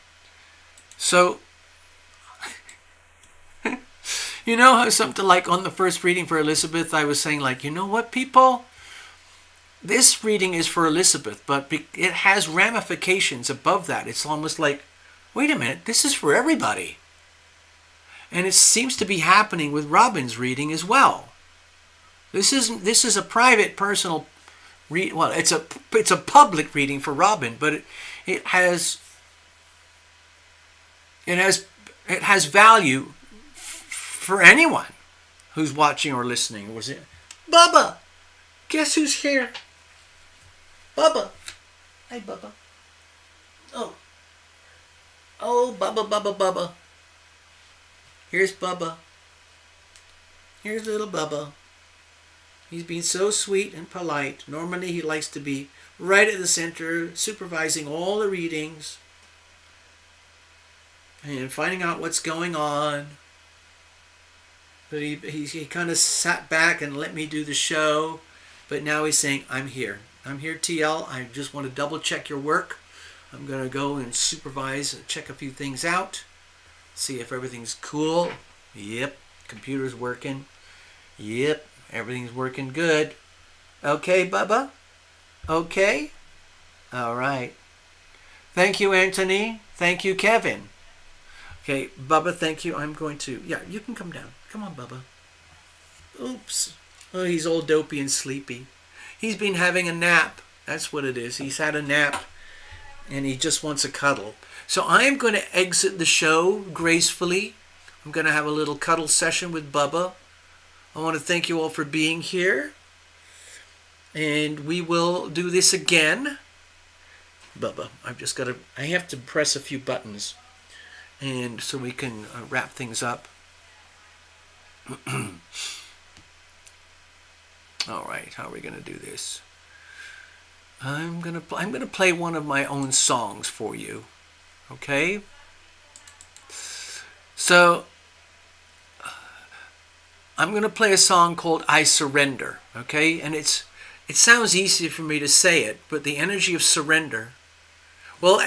So, you know how something like on the first reading for Elizabeth, I was saying like, you know what, people? This reading is for Elizabeth, but it has ramifications above that. It's almost like, wait a minute, this is for everybody. And it seems to be happening with Robin's reading as well. This is a private, personal read. Well, it's a public reading for Robin, but it has value for anyone who's watching or listening. Was it Bubba? Guess who's here? Bubba. Hey, Bubba. Oh, Bubba. Here's Bubba. Here's little Bubba. He's been so sweet and polite. Normally he likes to be right at the center, supervising all the readings and finding out what's going on. But he kind of sat back and let me do the show. But now he's saying, I'm here. I'm here, TL. I just want to double check your work. I'm going to go and supervise and check a few things out. See if everything's cool. Yep. Computer's working. Yep. Everything's working good. Okay, Bubba? Okay? All right. Thank you, Anthony. Thank you, Kevin. Okay, Bubba, thank you. I'm going to... Yeah, you can come down. Come on, Bubba. Oops. Oh, he's all dopey and sleepy. He's been having a nap. That's what it is. He's had a nap, and he just wants a cuddle. So I am going to exit the show gracefully. I'm going to have a little cuddle session with Bubba. I want to thank you all for being here. And we will do this again. Bubba, I have to press a few buttons. And so we can wrap things up. All right, how are we going to do this? I'm going to play one of my own songs for you. Okay? So I'm going to play a song called I Surrender, okay? And it sounds easy for me to say it, but the energy of surrender. Well,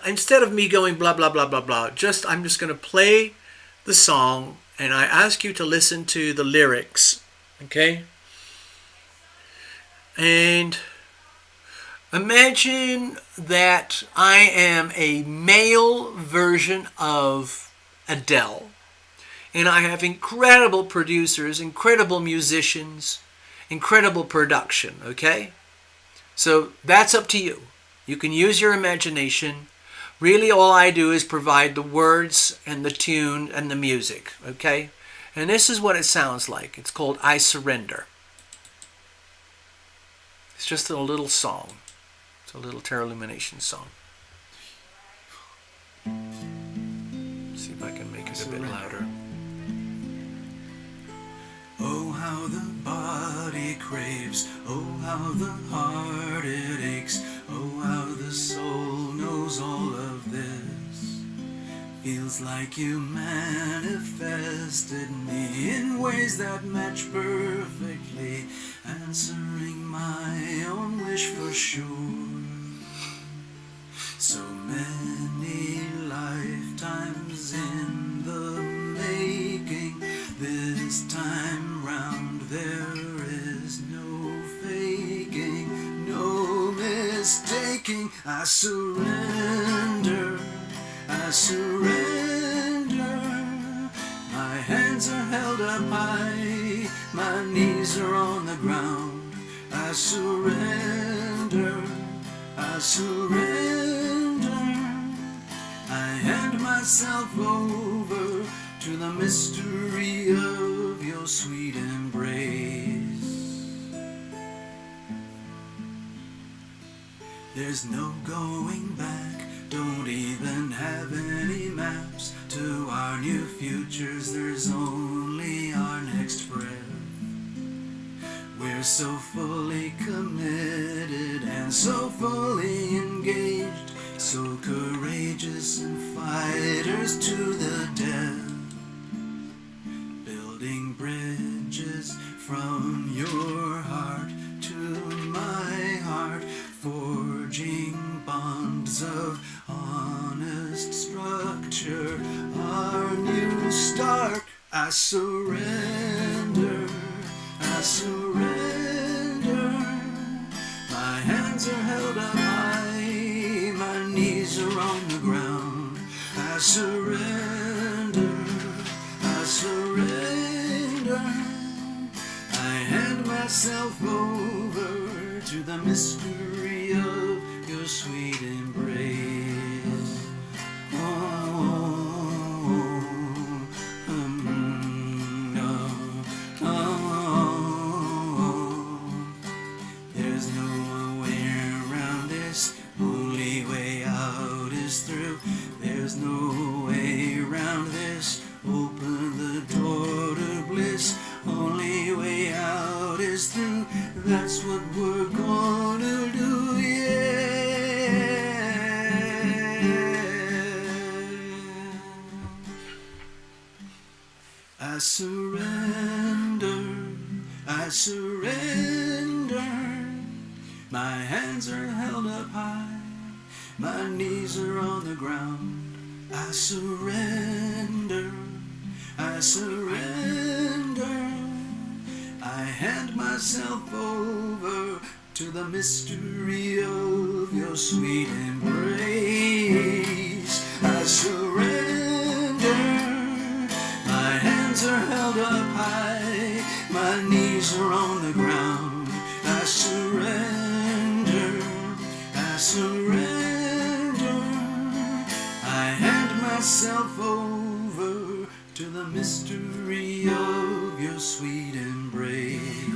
instead of me going blah, blah, blah, blah, blah, I'm just going to play the song, and I ask you to listen to the lyrics, okay? And imagine that I am a male version of Adele. And I have incredible producers, incredible musicians, incredible production, okay? So that's up to you. You can use your imagination. Really all I do is provide the words and the tune and the music, okay? And this is what it sounds like. It's called I Surrender. It's just a little song. It's a little TarotLumination song. See if I can make it a bit louder. Oh, how the body craves, oh how the heart it aches, oh how the soul knows all of this. Feels like you manifested me in ways that match perfectly, answering my own wish for sure. So many lifetimes in the making, this time round there is no faking, no mistaking. I surrender, I surrender. My hands are held up high, my knees are on the ground. I surrender, I surrender. I hand myself over to the mystery of your sweet embrace. There's no going back, don't even have any maps to our new futures, there's only our next breath. We're so fully committed and so fully engaged, so courageous and fighters to the death, building bridges from your heart to my heart, forging bonds of honest structure, our new start. I surrender, I surrender. My hands are held up high, my knees are on the ground. I surrender, I surrender. I hand myself over to the mystery of your sweet embrace. There's no way around this, only way out is through. There's no way around this, open the door to bliss. Only way out is through, that's what we're gonna do, yeah. I surrender, I surrender. My hands are held up high, my knees are on the ground. I surrender, I surrender. I hand myself over to the mystery of your sweet embrace. I surrender. My hands are held up high, my knees are on the ground. I surrender, I surrender. I hand myself over to the mystery of your sweet embrace.